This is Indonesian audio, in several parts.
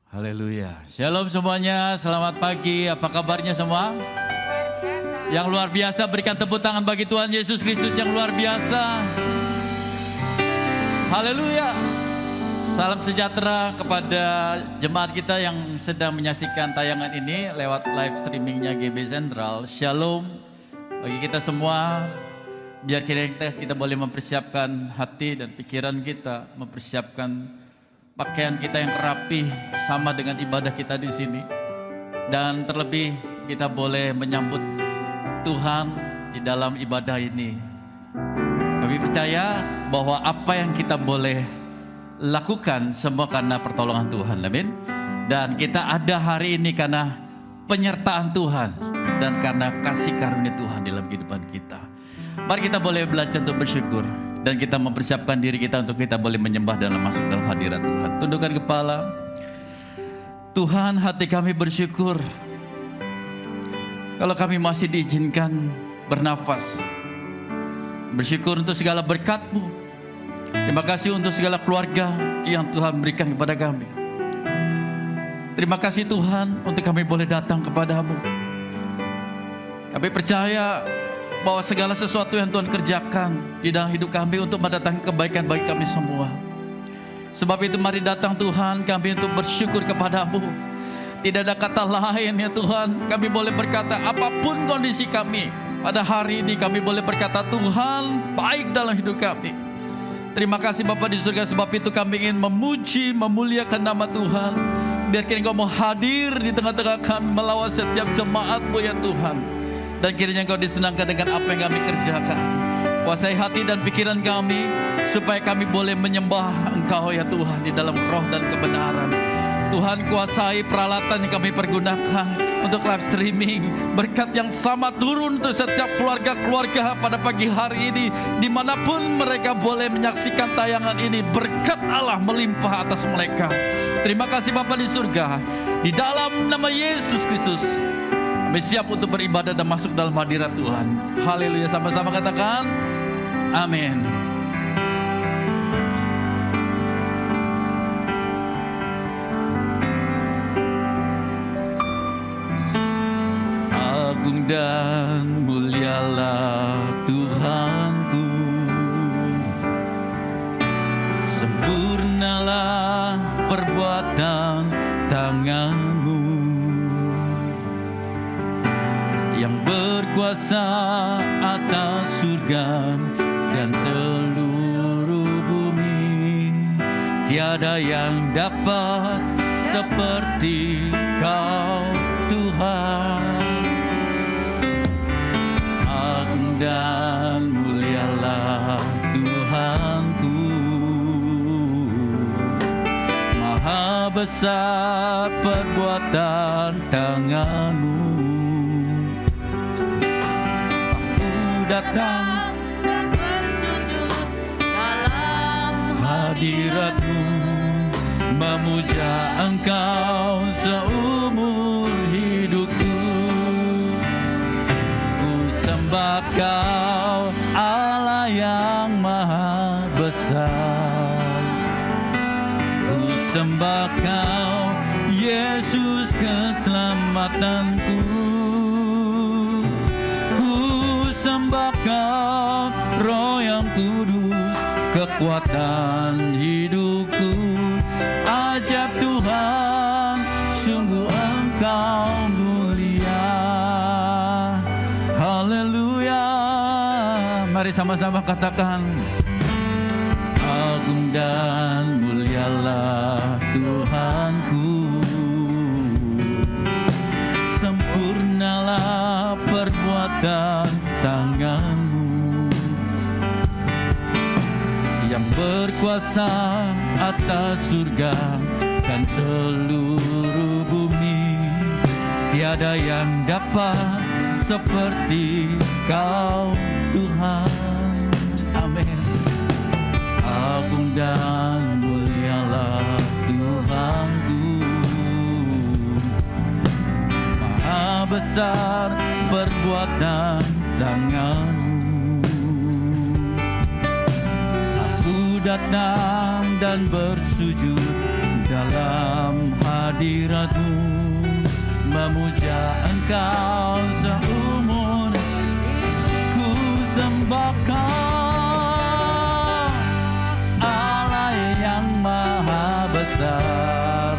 Haleluya. Shalom semuanya, selamat pagi. Apa kabarnya semua? Yang luar biasa, berikan tepuk tangan bagi Tuhan Yesus Kristus yang luar biasa. Haleluya. Salam sejahtera kepada jemaat kita yang sedang menyaksikan tayangan ini lewat live streamingnya GB Sentral. Shalom bagi kita semua. Biar kita boleh mempersiapkan hati dan pikiran kita, mempersiapkan pakaian kita yang rapi sama dengan ibadah kita di sini. Dan terlebih kita boleh menyambut Tuhan di dalam ibadah ini. Kami percaya bahwa apa yang kita boleh lakukan semua karena pertolongan Tuhan. Amin. Dan kita ada hari ini karena penyertaan Tuhan dan karena kasih karunia Tuhan dalam kehidupan kita. Mari kita boleh belajar untuk bersyukur. Dan kita mempersiapkan diri kita untuk kita boleh menyembah dan masuk dalam hadirat Tuhan. Tundukkan kepala. Tuhan, hati kami bersyukur. Kalau kami masih diizinkan bernafas. Bersyukur untuk segala berkat-Mu. Terima kasih untuk segala keluarga yang Tuhan berikan kepada kami. Terima kasih Tuhan untuk kami boleh datang kepada-Mu. Kami percaya bahwa segala sesuatu yang Tuhan kerjakan di dalam hidup kami untuk mendatangkan kebaikan bagi kami semua. Sebab itu mari datang Tuhan kami untuk bersyukur kepada-Mu. Tidak ada kata lain ya Tuhan. Kami boleh berkata apapun kondisi kami. Pada hari ini kami boleh berkata Tuhan baik dalam hidup kami. Terima kasih Bapa di surga, sebab itu kami ingin memuji, memuliakan nama Tuhan. Biar Engkau mau hadir di tengah-tengah kami melawat setiap jemaat-Mu ya Tuhan. Dan kiranya Engkau disenangkan dengan apa yang kami kerjakan. Kuasai hati dan pikiran kami, supaya kami boleh menyembah Engkau ya Tuhan di dalam roh dan kebenaran. Tuhan, kuasai peralatan yang kami pergunakan untuk live streaming. Berkat yang sama turun untuk setiap keluarga-keluarga pada pagi hari ini. Dimanapun mereka boleh menyaksikan tayangan ini, berkat Allah melimpah atas mereka. Terima kasih Bapa di surga. Di dalam nama Yesus Kristus kami siap untuk beribadah dan masuk dalam hadirat Tuhan. Haleluya, sama-sama katakan amin. Agung dan mulialah Tuhanku, sempurnalah perbuatan tangan-Mu yang berkuasa atas surga dan seluruh bumi. Tiada yang dapat seperti Kau Tuhan. Agung dan mulialah Tuhanku, maha besar perbuatan tangan-Mu. Datang dan bersujud dalam hadirat-Mu, memuja Engkau seumur hidupku. Ku sembah Kau Allah yang maha besar. Ku sembah Kau Yesus keselamatanku. Sembah Kau Roh yang kudus, kekuatan hidupku. Ajaib Tuhan, sungguh Engkau mulia. Haleluya. Mari sama-sama katakan agung dan mulialah Tuhanku, sempurnalah perbuatan tangan-Mu yang berkuasa atas surga dan seluruh bumi. Tiada yang dapat seperti Kau Tuhan. Amin. Agung dan mulialah Tuhanku, maha besar perbuatan tangan-Mu. Aku datang dan bersujud dalam hadirat hadirat-Mu, memuja Engkau seumur ku sembah Kau, Allah yang maha besar.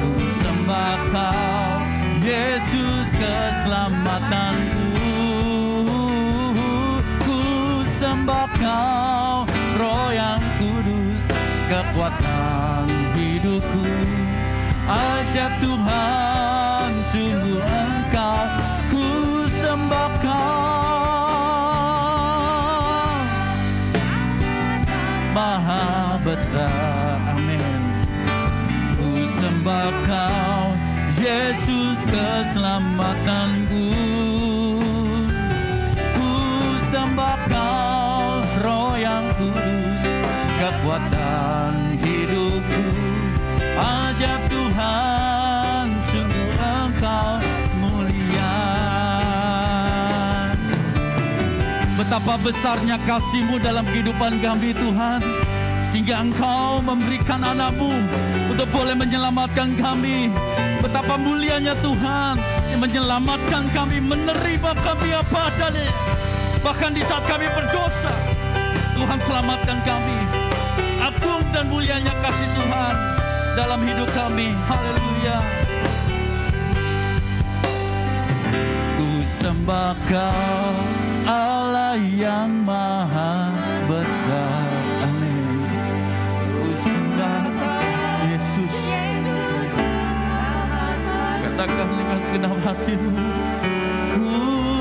Ku sembah Kau, Yesus keselamatanku. Ku sembah Kau, Roh yang kudus, kekuatan hidupku. Ajaib Tuhan, sungguh Engkau, ku sembah Kau, maha besar. Amin. Ku sembah Kau, Yesus keselamatanku. Ku sembah Kau, Roh yang kudus, kekuatan hidupku. Ajaib Tuhan, sungguh Engkau mulia. Betapa besarnya kasih-Mu dalam kehidupan kami Tuhan, sehingga Engkau memberikan anak-Mu untuk boleh menyelamatkan kami. Betapa mulianya Tuhan yang menyelamatkan kami, menerima kami apa adanya. Bahkan di saat kami berdosa, Tuhan selamatkan kami. Agung dan mulianya kasih Tuhan dalam hidup kami. Haleluya. Ku sembah Kau, Allah yang maha besar. Amin. Ku sembah Yesus. Katakan dengan segenap hatimu. Ku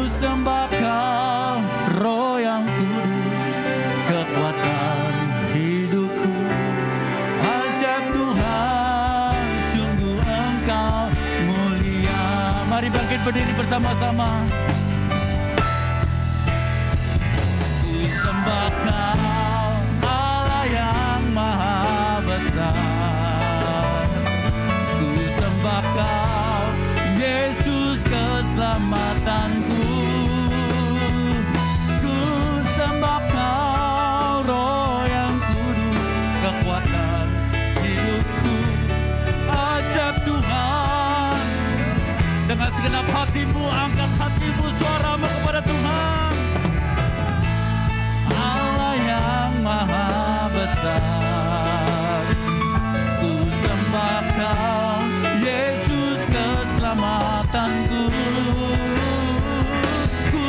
sembah Kau, Roh yang kudus, kekuatan hidupku. Ajaib Tuhan, sungguh Engkau mulia. Mari bangkit berdiri bersama-sama. Ku sembah Kau, Allah yang maha besar. Ku sembah Kau, Yesus keselamatanku. Ku sembah Kau, Roh yang kudus, kekuatan hidupku. Ajaib Tuhan, dengan segenap hatimu, angkat hatimu, suaramu kepada Tuhan. Allah yang maha besar. Ku sembah Kau, Yesus keselamatanku. Ku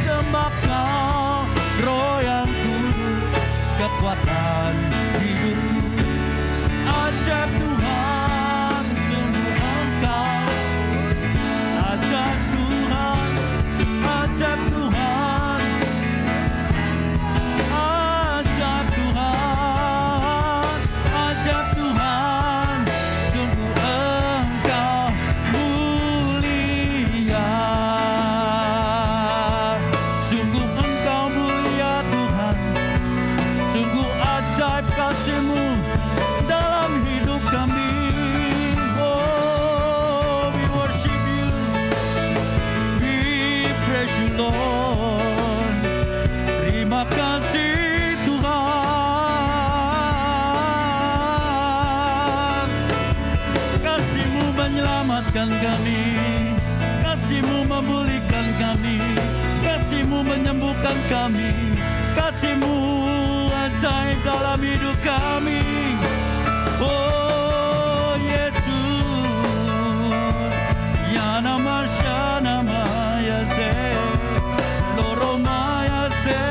sembah Kau, Roh yang kudus, kekuatan hidupku. Ajaib Tuhan, sungguh Engkau. Ajaib Tuhan, ajaib Tuhan, ajaib Tuhan, ajaib Tuhan, sungguh Engkau mulia. Sungguh Engkau mulia Tuhan, sungguh ajaib kasih-Mu dalam hidup kami. Oh, we worship You, we praise You Lord. Terima kasih Tuhan, kasih-Mu menyelamatkan kami, kasih-Mu memulihkan kami, kasih-Mu menyembuhkan kami, kasih-Mu ajaib dalam hidup kami. Oh Yesus, ya nama Shana Yase, Loro Mayase.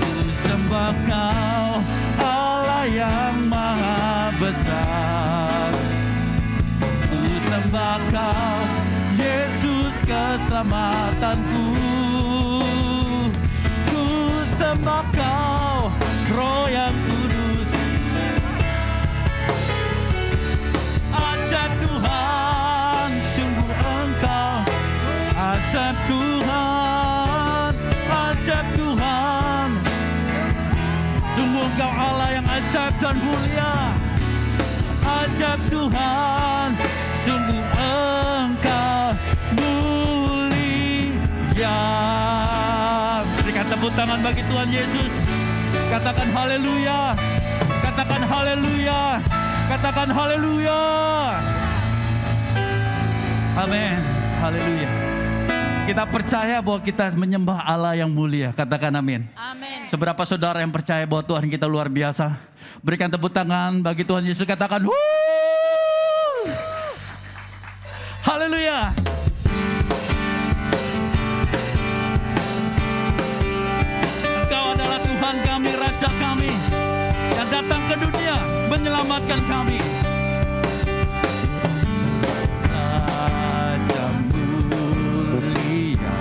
Ku sembah Kau, Allah yang maha besar. Ku sembah Kau, Yesus keselamatanku. Ku sembah Kau, Roh yang kudus. Ajaib Tuhan, sungguh Engkau. Ajaib Tuhan, ajaib Tuhan, sungguh Engkau Allah yang ajaib dan mulia. Ajaib Tuhan, sungguh Engkau mulia. Berikan tepuk tangan bagi Tuhan Yesus. Katakan haleluya. haleluya. Katakan haleluya. Amin. Haleluya. Kita percaya bahwa kita menyembah Allah yang mulia. Katakan amin. Amin. Seberapa saudara yang percaya bahwa Tuhan kita luar biasa? Berikan tepuk tangan bagi Tuhan Yesus. Katakan wuh. Haleluya. Engkau adalah Tuhan kami, Raja kami, yang datang ke dunia menyelamatkan kami. Raja mulia,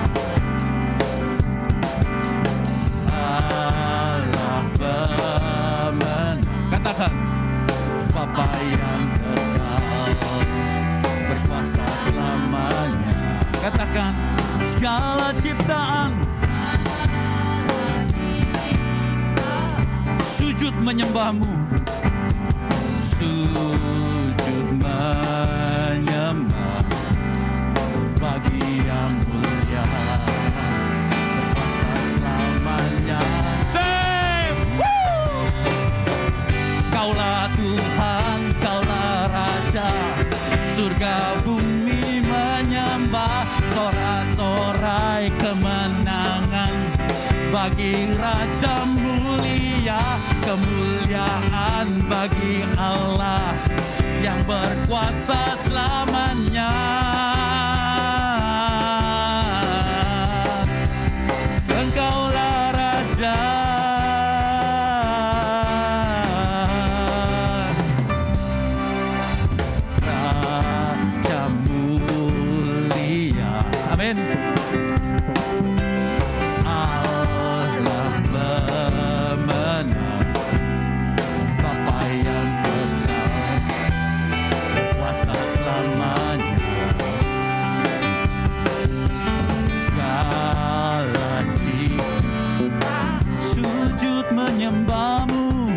Allah pemenang. Katakan, Bapa yang kekal, berkuasa selamanya. Katakan, segala ciptaan sujud menyembahmu, sujud menyembah bagi yang mulia, berkuasa selamanya. Say, woo! Kaulah Tuhan, Kaulah Raja, surga bumi menyembah, sorak-sorai kemenangan bagi Raja mulia, kemuliaan bagi Allah yang berkuasa selamanya. Engkaulah Raja. Raja mulia. Amin. Menyembahmu,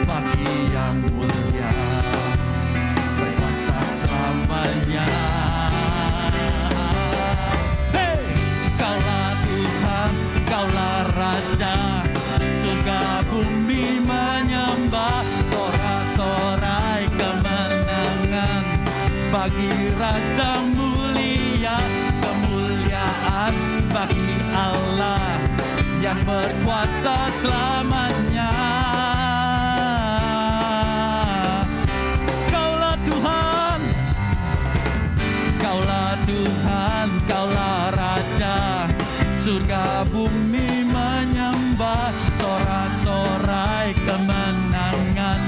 bagi yang mulia, berkuasa selamanya. Hey, Kaulah Tuhan, Kaulah Raja, surga bumi menyembah, sorak-sorai kemenangan bagi Raja mulia, kemuliaan bagi Allah yang berkuasa selamanya. Kaulah Tuhan, Kaulah Tuhan, Kaulah Raja, surga bumi menyembah, sorak-sorai kemenangan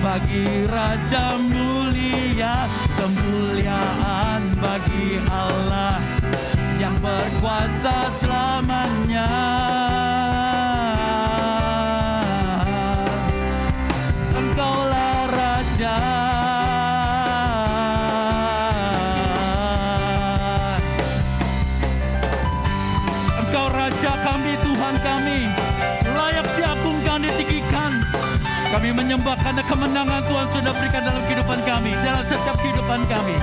bagi Raja mulia, kemuliaan bagi Allah yang berkuasa selamanya. Engkaulah Raja. Engkau Raja kami, Tuhan kami, layak diagungkan, ditinggikan. Kami menyembah karena kemenangan Tuhan sudah berikan dalam kehidupan kami, dalam setiap kehidupan kami.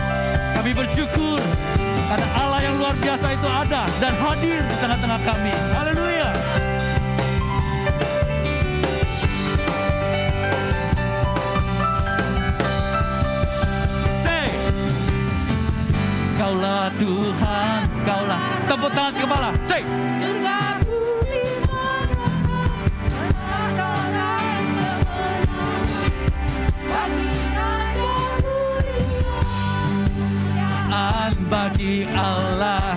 Kami bersyukur karena Allah yang luar biasa itu ada dan hadir di tengah-tengah kami. Haleluya. Say, Kaulah Tuhan, Kaulah. Tepuk tangan sekepala. Say, Surga bumi menyembah, sorak kemenangan bagi Raja mulia, bagi Allah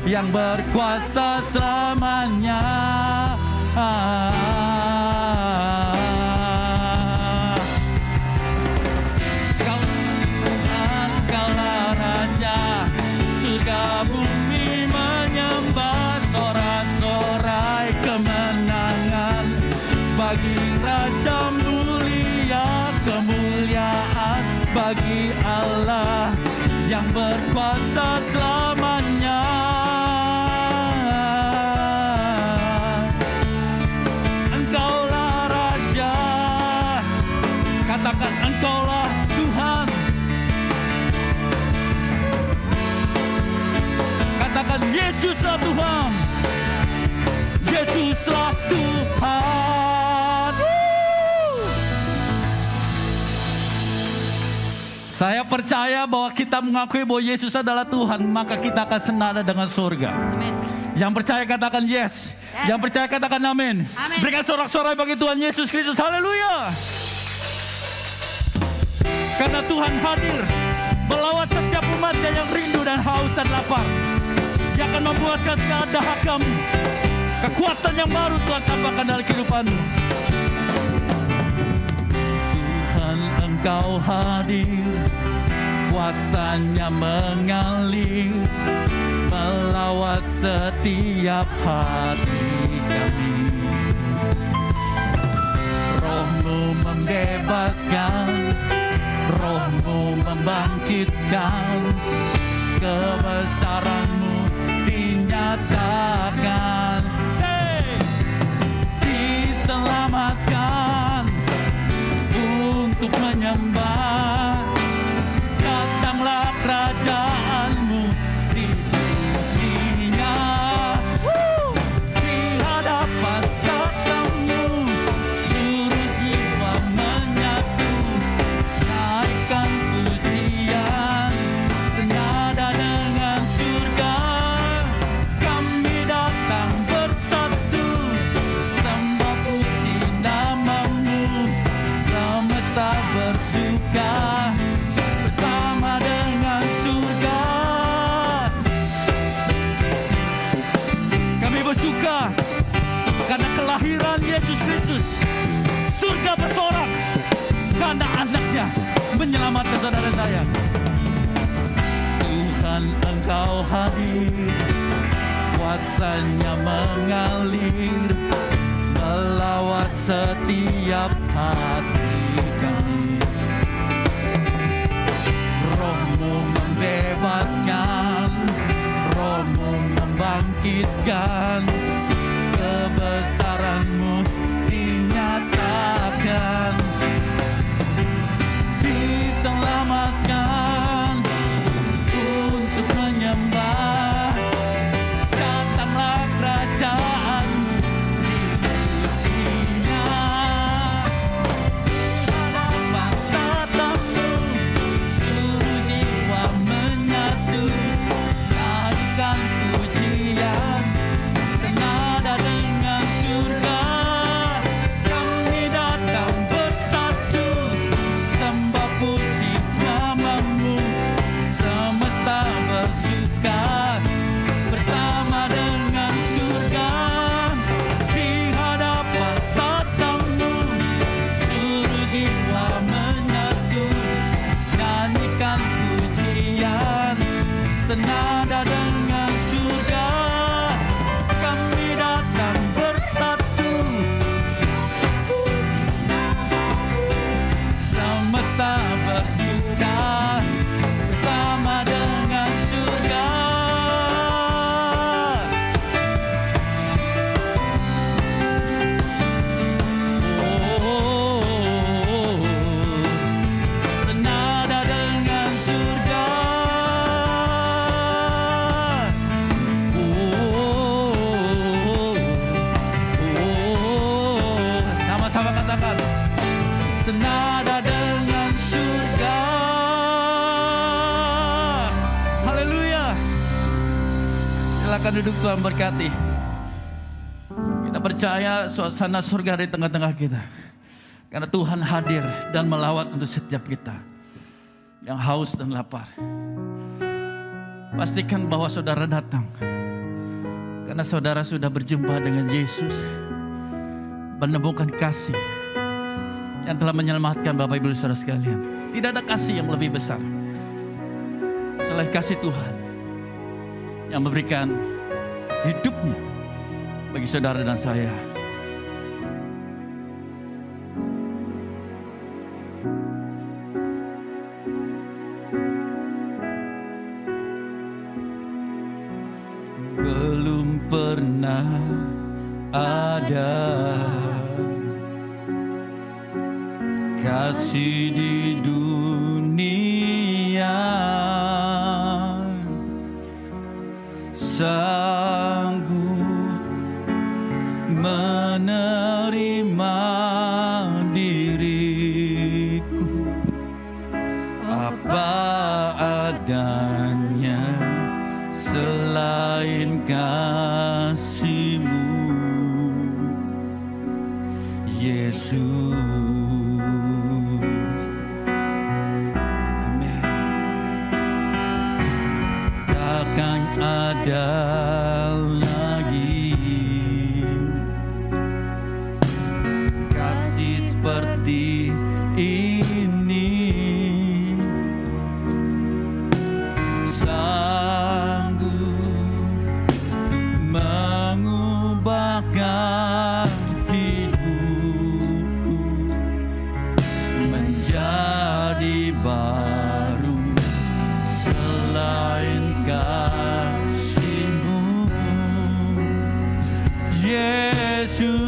yang berkuasa selamanya. Kaulah Raja, surga bumi menyembah, sorak-sorai kemenangan bagi Raja mulia, kemuliaan bagi Allah yang berkuasa selamanya. Engkaulah Raja, katakan Engkaulah Tuhan. Katakan Yesuslah Tuhan. Saya percaya bahwa kita mengakui bahwa Yesus adalah Tuhan, maka kita akan senada dengan surga. Amin. Yang percaya katakan yes. Yang percaya katakan amin. Amin. Berikan sorak-sorai bagi Tuhan Yesus Kristus. Haleluya. Karena Tuhan hadir melawat setiap umatnya yang rindu dan haus dan lapar. Dia akan memuaskan segala dahaga-mu. Kekuatan yang baru Tuhan tambahkan dalam kehidupanmu. Tuhan, Engkau hadir, kuasanya mengalir, melawat setiap hati kami. Roh-Mu membebaskan, Roh-Mu membangkitkan, kebesaran-Mu dinyatakan. Diselamatkan untuk menyembah. Datanglah kerajaan-Mu di dunia. Di hadapan katamu seluruh jiwa menyatu, naikkan pujian senada dengan surga. Kami datang bersatu, sembah puji nama-Mu, semesta bersuka bersama dengan surga. Kami bersuka karena kelahiran Yesus Kristus. Surga bersorak karena anaknya menyelamatkan saudara saya. Tuhan, Engkau hadir, kuasanya mengalir, melawat setiap hati kami. Roh-Mu membebaskan, Roh-Mu membangkitkan, kebesaran-Mu dinyatakan. Diselamatkan untuk menyembah. Datanglah kerajaan-Mu di dunia. Hadapan tatamu seluruh jiwa menyatu, naikkan pujian senada dengan surga. Kami datang bersatu, sembah puji nama-Mu, semesta bersuka bersama dengan surga. Di hadapan tatamu seluruh jiwa menyatu, nyanyikan pujian senada dengan surga. Kami datang bersatu, semesta bersuka bersama dengan surga. Oh, senada dengan surga. Sama-sama katakan, senada dengan surga. Haleluya. Silakan duduk, Tuhan berkati. Kita percaya suasana surga di tengah-tengah kita. Karena Tuhan hadir dan melawat untuk setiap kita yang haus dan lapar. Pastikan bahwa saudara datang karena saudara sudah berjumpa dengan Yesus, menemukan kasih yang telah menyelamatkan Bapak Ibu saudara sekalian. Tidak ada kasih yang lebih besar selain kasih Tuhan yang memberikan hidupnya bagi saudara dan saya. Belum pernah ada kasih di dunia sanggup menerima diriku apa Amin. Takkan ada lagi kasih seperti ini, sanggup mengubahkan hidupku menjadi baru. Selain kasih-Mu, Yesus.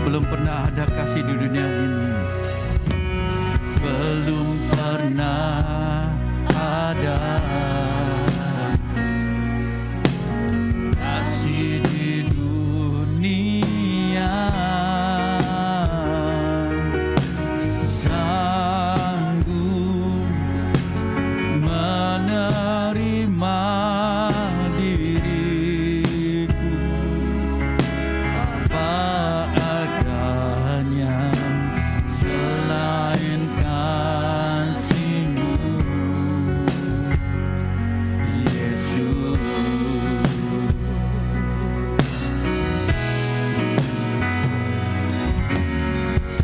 Belum pernah ada kasih di dunia ini. Belum pernah ada kasih di dunia, sanggup menerima diriku. Apa adanya selain kasih-Mu, Yesus.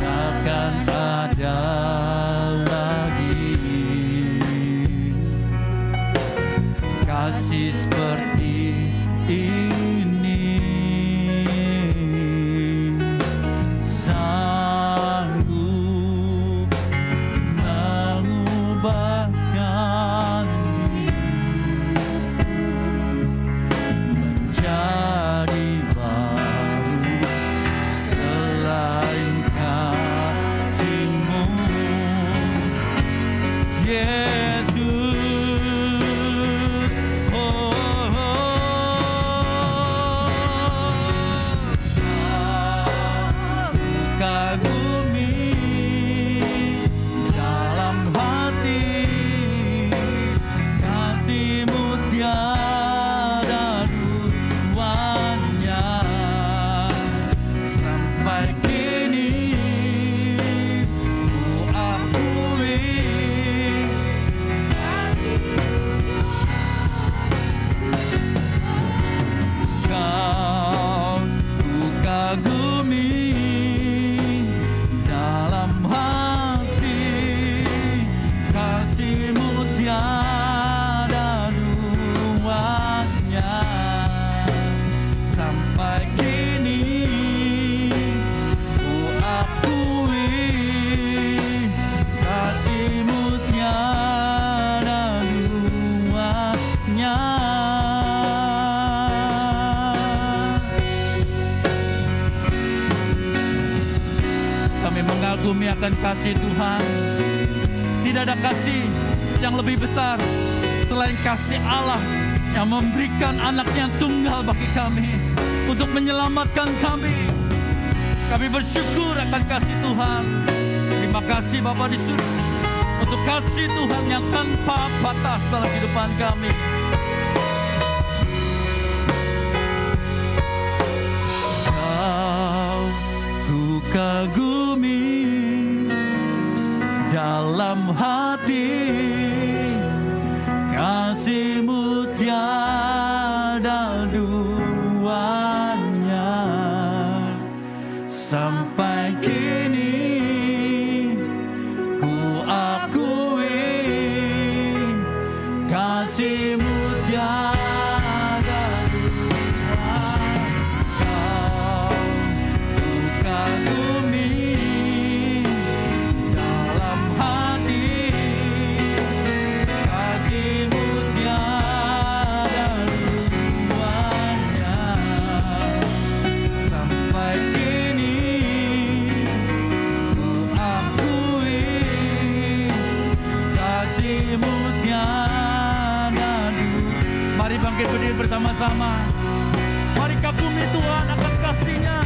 Takkan ada lagi kasih seperti ini, sanggup mengubahkan menjadi baru. Selain kasih-Mu, Yesus. Kagumi dalam hati, kasih-Mu tiada duanya. Sampai kini ku akui Kau ku kagumi dalam hati, kasih-Mu tiada duanya. Sampai kini ku akui kasih-Mu tiada duanya. Kami mengagumi akan kasih Tuhan. Tidak ada kasih yang lebih besar selain kasih Allah yang memberikan anaknya tunggal bagi kami untuk menyelamatkan kami. Kami bersyukur akan kasih Tuhan. Terima kasih Bapa di surga untuk kasih Tuhan yang tanpa batas dalam kehidupan kami. Kau ku kagumi dalam hati, kasih-Mu tiada duanya. Sampai kini ku akui kasih-Mu tiada duanya. Kau ku kagumi dalam hati, kasih-Mu tiada bersama-sama. Mari kagumi Tuhan akan kasih-Nya.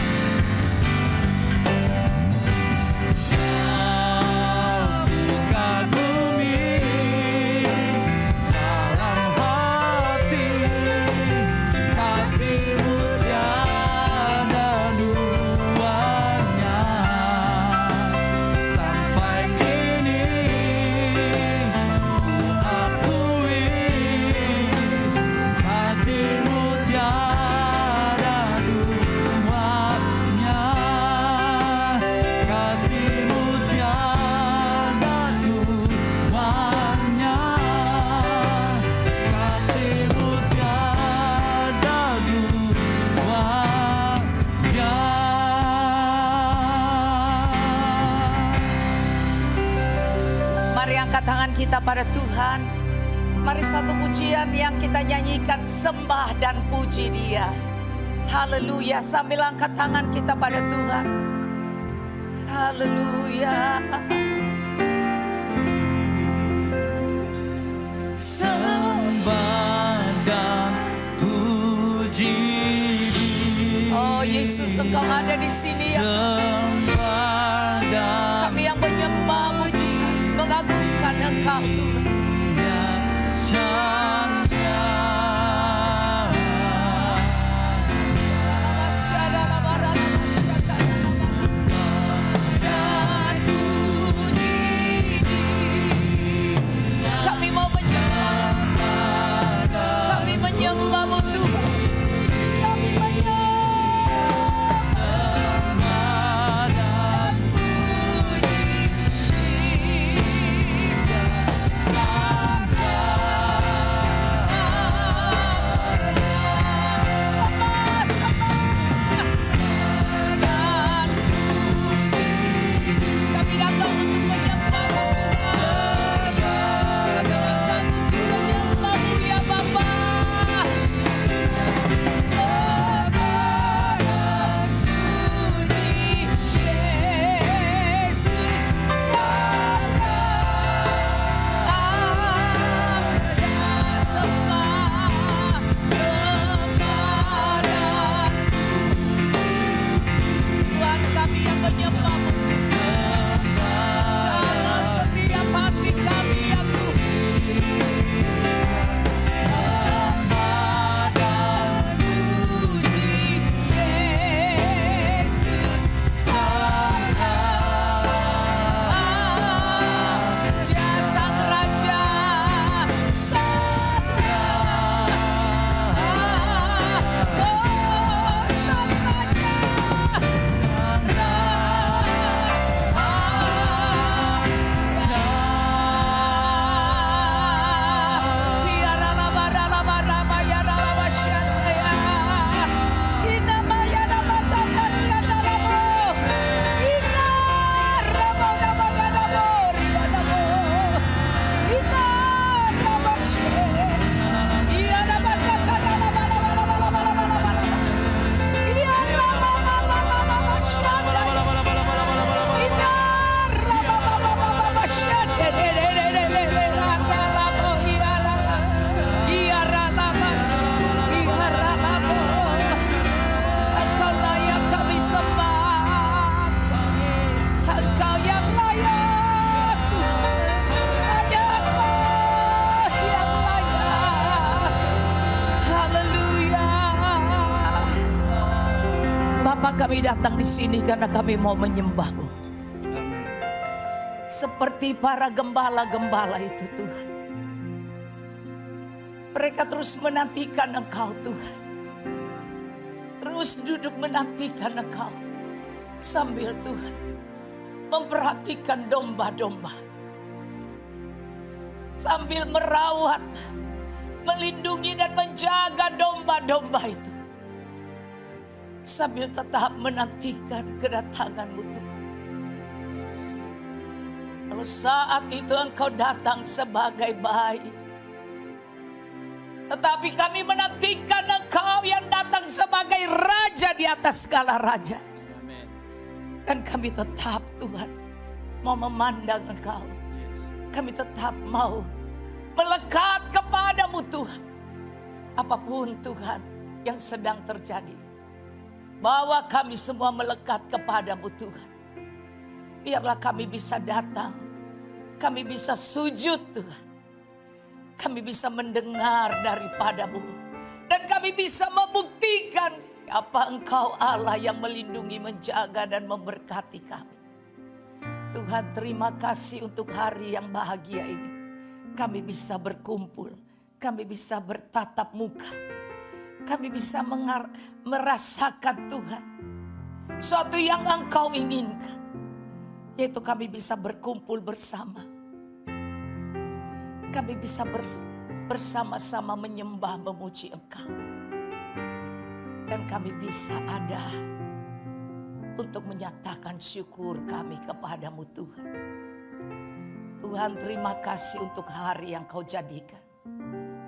Mari angkat tangan kita pada Tuhan. Mari satu pujian yang kita nyanyikan, sembah dan puji Dia. Haleluya, sambil angkat tangan kita pada Tuhan. Haleluya. Sembah dan puji Dia. Oh Yesus, Engkau ada di sini ya. Sembah dan Kami yang menyembah-Mu Tuhan, mengagungkan Engkau Tuhan. Kami mau menyembah, kami menyembah-Mu Tuhan. Kami menyembah dan puji Yesus. Kami datang di sini karena kami mau menyembah-Mu. Seperti para gembala-gembala itu Tuhan. Mereka terus menantikan Engkau Tuhan. Terus duduk menantikan Engkau. Sambil Tuhan memperhatikan domba-domba. Sambil merawat, melindungi dan menjaga domba-domba itu. Sambil tetap menantikan kedatangan-Mu Tuhan. Kalau saat itu Engkau datang sebagai bayi, tetapi kami menantikan Engkau yang datang sebagai Raja di atas segala raja. Dan kami tetap Tuhan mau memandang Engkau. Kami tetap mau melekat kepada-Mu Tuhan. apapun Tuhan yang sedang terjadi, bawa kami semua melekat kepadamu Tuhan. Biarlah kami bisa datang, kami bisa sujud Tuhan. Kami bisa mendengar daripadamu. Dan kami bisa membuktikan siapa Engkau Allah yang melindungi, menjaga dan memberkati kami. Tuhan, terima kasih untuk hari yang bahagia ini. Kami bisa berkumpul, kami bisa bertatap muka. Kami bisa merasakan Tuhan suatu yang Engkau inginkan, yaitu kami bisa berkumpul bersama. Kami bisa bersama-sama menyembah, memuji Engkau. Dan kami bisa ada untuk menyatakan syukur kami kepadamu Tuhan. Tuhan, terima kasih untuk hari yang Kau jadikan.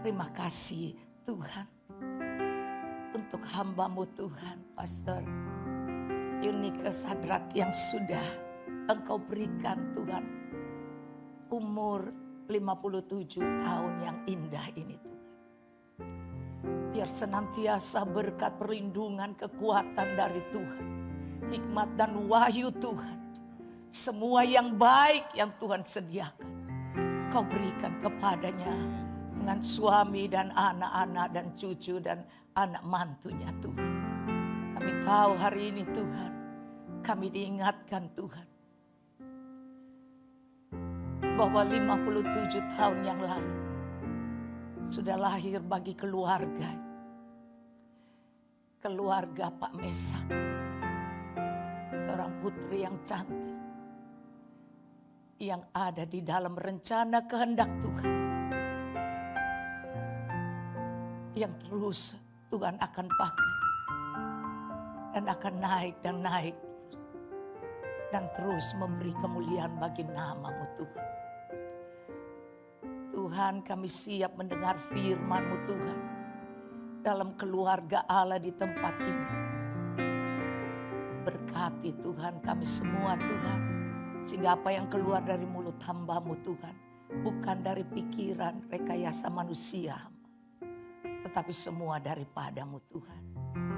Terima kasih Tuhan untuk hamba-Mu Tuhan, Pastor Yunike Sadrak yang sudah Engkau berikan Tuhan umur 57 tahun yang indah ini Tuhan. Biar senantiasa berkat perlindungan, kekuatan dari Tuhan, hikmat dan wahyu Tuhan, semua yang baik yang Tuhan sediakan, Kau berikan kepadanya dengan suami dan anak-anak dan cucu dan anak mantunya Tuhan. Kami tahu hari ini Tuhan, kami diingatkan Tuhan, bahwa 57 tahun yang lalu sudah lahir bagi keluarga Pak Mesak, seorang putri yang cantik, yang ada di dalam rencana kehendak Tuhan, yang terus Tuhan akan pakai dan akan naik dan naik dan terus memberi kemuliaan bagi nama-Mu Tuhan. Tuhan, kami siap mendengar firman-Mu Tuhan dalam keluarga Allah di tempat ini. Berkati Tuhan kami semua Tuhan, sehingga apa yang keluar dari mulut hamba-Mu Tuhan bukan dari pikiran rekayasa manusia, tetapi semua daripada-Mu Tuhan,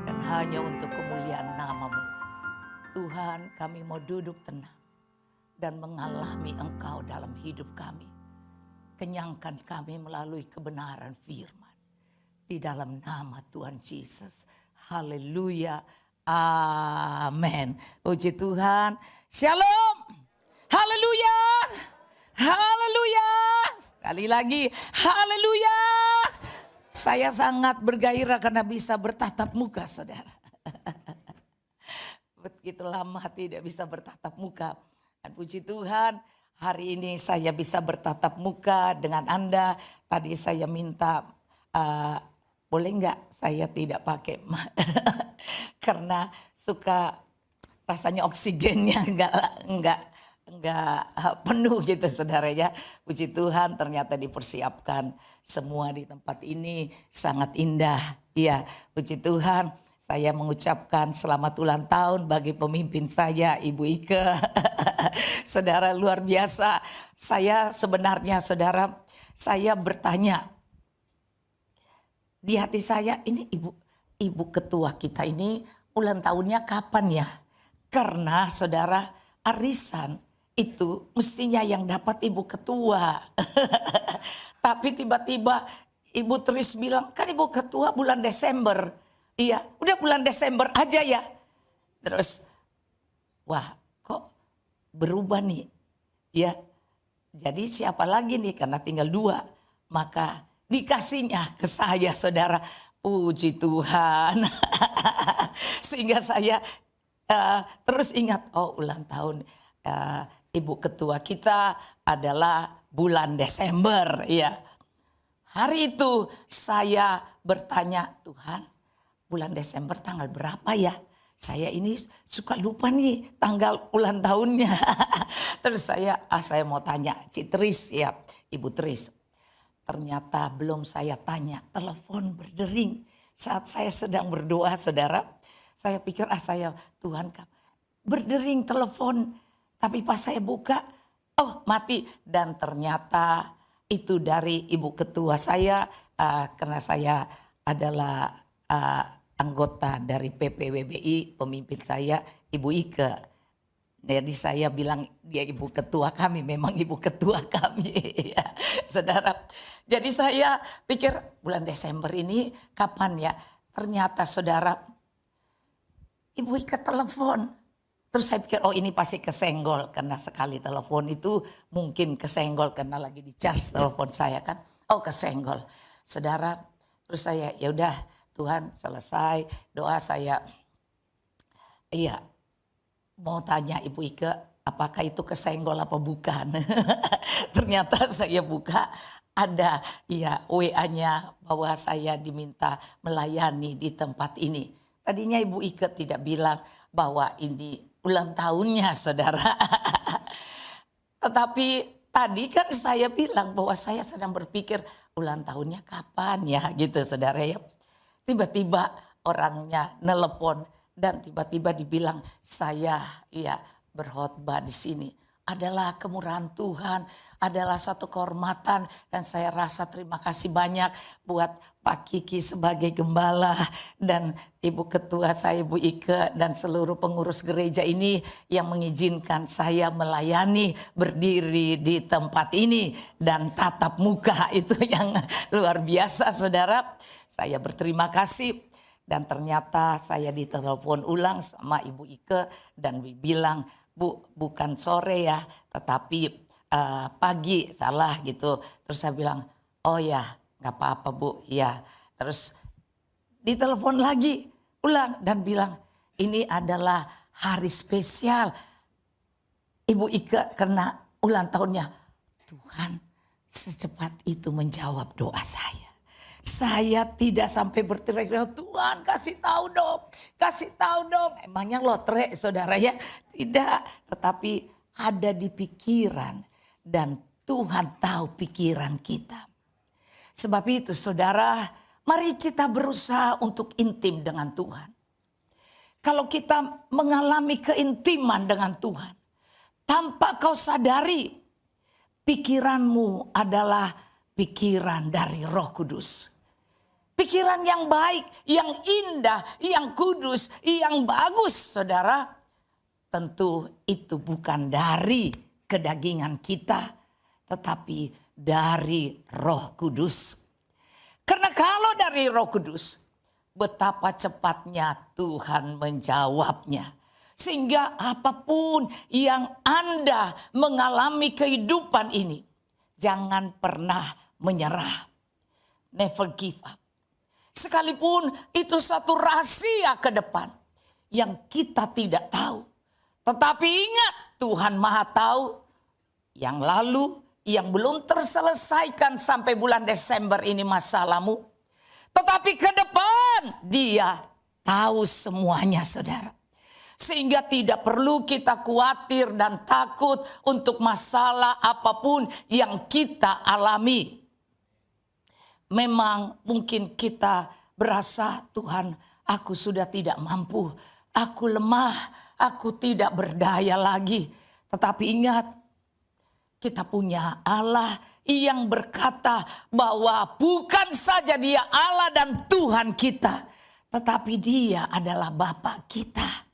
dan hanya untuk kemuliaan nama-Mu. Tuhan, kami mau duduk tenang dan mengalami Engkau dalam hidup kami. Kenyangkan kami melalui kebenaran firman. Di dalam nama Tuhan Yesus. Haleluya. Amin. Puji Tuhan. Shalom. Haleluya. Haleluya. Sekali lagi. Haleluya. Saya sangat bergairah karena bisa bertatap muka, saudara. Begitu lama tidak bisa bertatap muka. Dan puji Tuhan, hari ini saya bisa bertatap muka dengan Anda. Tadi saya minta, boleh enggak saya tidak pakai karena suka rasanya oksigennya enggak penuh gitu saudara ya. Puji Tuhan ternyata dipersiapkan semua di tempat ini sangat indah. Iya, puji Tuhan. Saya mengucapkan selamat ulang tahun bagi pemimpin saya, Ibu Ike. Saudara luar biasa. Saya sebenarnya saudara, saya bertanya. Di hati saya, ini ibu ketua kita ini ulang tahunnya kapan ya? Karena saudara, arisan itu mestinya yang dapat ibu ketua. Tapi tiba-tiba Ibu Tris bilang, kan ibu ketua bulan Desember. Iya, udah bulan Desember aja ya. Terus, wah kok berubah nih. Ya, jadi siapa lagi nih karena tinggal 2. Maka dikasihnya ke saya saudara. Puji Tuhan. Sehingga saya terus ingat, oh ulang tahun Ibu Ketua kita adalah bulan Desember. Ya. Hari itu saya bertanya, Tuhan, bulan Desember tanggal berapa ya? Saya ini suka lupa nih tanggal ulang tahunnya. Terus saya mau tanya Citris ya, Ibu Tris. Ternyata belum saya tanya, telepon berdering. Saat saya sedang berdoa saudara, saya pikir Tuhan berdering telepon. Tapi pas saya buka, oh mati. Dan ternyata itu dari Ibu Ketua saya, karena saya adalah anggota dari PPWBI, pemimpin saya Ibu Ike. Jadi saya bilang dia ibu ketua kami, memang ibu ketua kami ya, saudara. Jadi saya pikir bulan Desember ini kapan ya? Ternyata saudara, Ibu Ike telepon. Terus saya pikir oh ini pasti kesenggol, karena sekali telepon itu mungkin kesenggol karena lagi di charge telepon saya kan. Oh kesenggol, saudara. Terus saya ya udah Tuhan selesai doa saya. Iya, mau tanya Ibu Ike apakah itu kesenggol apa bukan. Ternyata saya buka ada ya WA-nya bahwa saya diminta melayani di tempat ini. Tadinya Ibu Ike tidak bilang bahwa ini ulang tahunnya saudara. Tetapi tadi kan saya bilang bahwa saya sedang berpikir ulang tahunnya kapan ya gitu saudara ya. Tiba-tiba orangnya nelepon dan tiba-tiba dibilang saya ya berkhotbah di sini adalah kemurahan Tuhan, adalah satu kehormatan dan saya rasa terima kasih banyak buat Pak Kiki sebagai gembala dan Ibu Ketua saya Ibu Ike dan seluruh pengurus gereja ini yang mengizinkan saya melayani berdiri di tempat ini dan tatap muka itu yang luar biasa saudara. Saya berterima kasih. Dan ternyata saya ditelepon ulang sama Ibu Ike dan bilang, Bu bukan sore ya tetapi pagi salah gitu. Terus saya bilang oh ya gak apa-apa Bu ya. Terus ditelepon lagi ulang dan bilang ini adalah hari spesial Ibu Ike karena ulang tahunnya. Tuhan secepat itu menjawab doa saya. Saya tidak sampai berteriak, Tuhan kasih tahu dong, kasih tahu dong. Emangnya lotre saudara ya? Tidak, tetapi ada di pikiran dan Tuhan tahu pikiran kita. Sebab itu saudara, mari kita berusaha untuk intim dengan Tuhan. Kalau kita mengalami keintiman dengan Tuhan, tanpa kau sadari, pikiranmu adalah pikiran dari Roh Kudus. Pikiran yang baik, yang indah, yang kudus, yang bagus saudara. Tentu itu bukan dari kedagingan kita, tetapi dari Roh Kudus. Karena kalau dari Roh Kudus, betapa cepatnya Tuhan menjawabnya. Sehingga apapun yang Anda mengalami kehidupan ini, jangan pernah menyerah. Never give up. Sekalipun itu satu rahasia ke depan yang kita tidak tahu. Tetapi ingat Tuhan Maha Tahu yang lalu yang belum terselesaikan sampai bulan Desember ini masalahmu. Tetapi ke depan Dia tahu semuanya saudara. Sehingga tidak perlu kita khawatir dan takut untuk masalah apapun yang kita alami. Memang mungkin kita berasa Tuhan aku sudah tidak mampu. Aku lemah, aku tidak berdaya lagi. Tetapi ingat kita punya Allah yang berkata bahwa bukan saja Dia Allah dan Tuhan kita. Tetapi Dia adalah Bapa kita.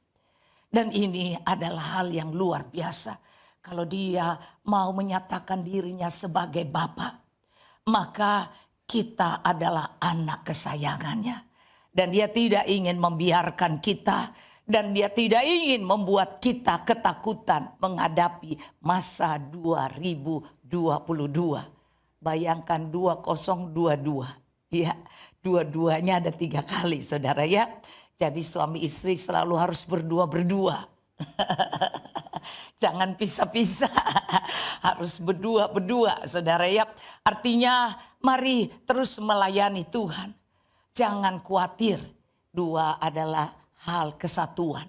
Dan ini adalah hal yang luar biasa. Kalau Dia mau menyatakan dirinya sebagai Bapa, maka kita adalah anak kesayangannya. Dan Dia tidak ingin membiarkan kita. Dan Dia tidak ingin membuat kita ketakutan menghadapi masa 2022. Bayangkan 2022. Ya, dua-duanya ada 3 kali saudara ya. Jadi suami istri selalu harus berdua-berdua. Jangan pisah-pisah. Harus berdua-berdua saudara ya. Artinya mari terus melayani Tuhan. Jangan khawatir. 2 adalah hal kesatuan.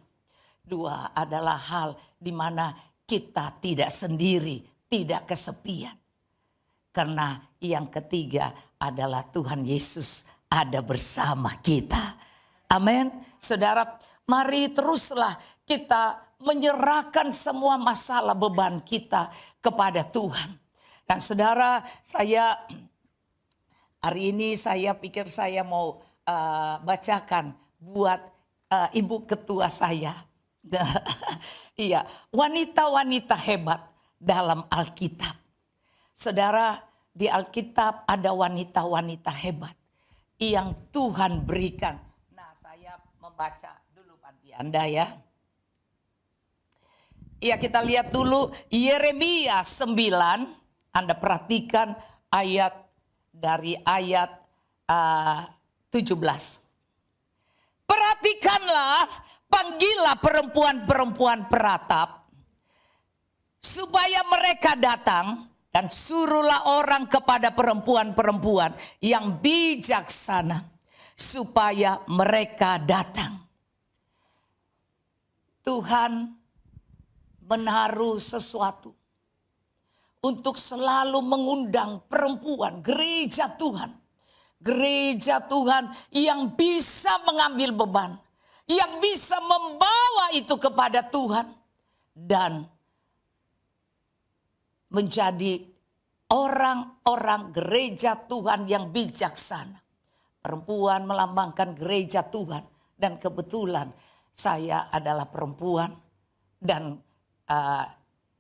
2 adalah hal di mana kita tidak sendiri, tidak kesepian. Karena yang ketiga adalah Tuhan Yesus ada bersama kita. Amin. Saudara, mari teruslah kita menyerahkan semua masalah beban kita kepada Tuhan. Dan saudara, saya Hari ini saya pikir saya mau bacakan buat ibu ketua saya. Iya, wanita-wanita hebat dalam Alkitab. Saudara, di Alkitab ada wanita-wanita hebat yang Tuhan berikan. Nah, saya membaca dulu bagi Anda ya. Ya, kita lihat dulu Yeremia 9. Anda perhatikan dari ayat 17. Perhatikanlah, panggillah perempuan-perempuan peratap supaya mereka datang, dan suruhlah orang kepada perempuan-perempuan yang bijaksana supaya mereka datang. Tuhan menaruh sesuatu untuk selalu mengundang perempuan, gereja Tuhan. Gereja Tuhan yang bisa mengambil beban, yang bisa membawa itu kepada Tuhan dan menjadi orang-orang gereja Tuhan yang bijaksana. Perempuan melambangkan gereja Tuhan, dan kebetulan saya adalah perempuan, dan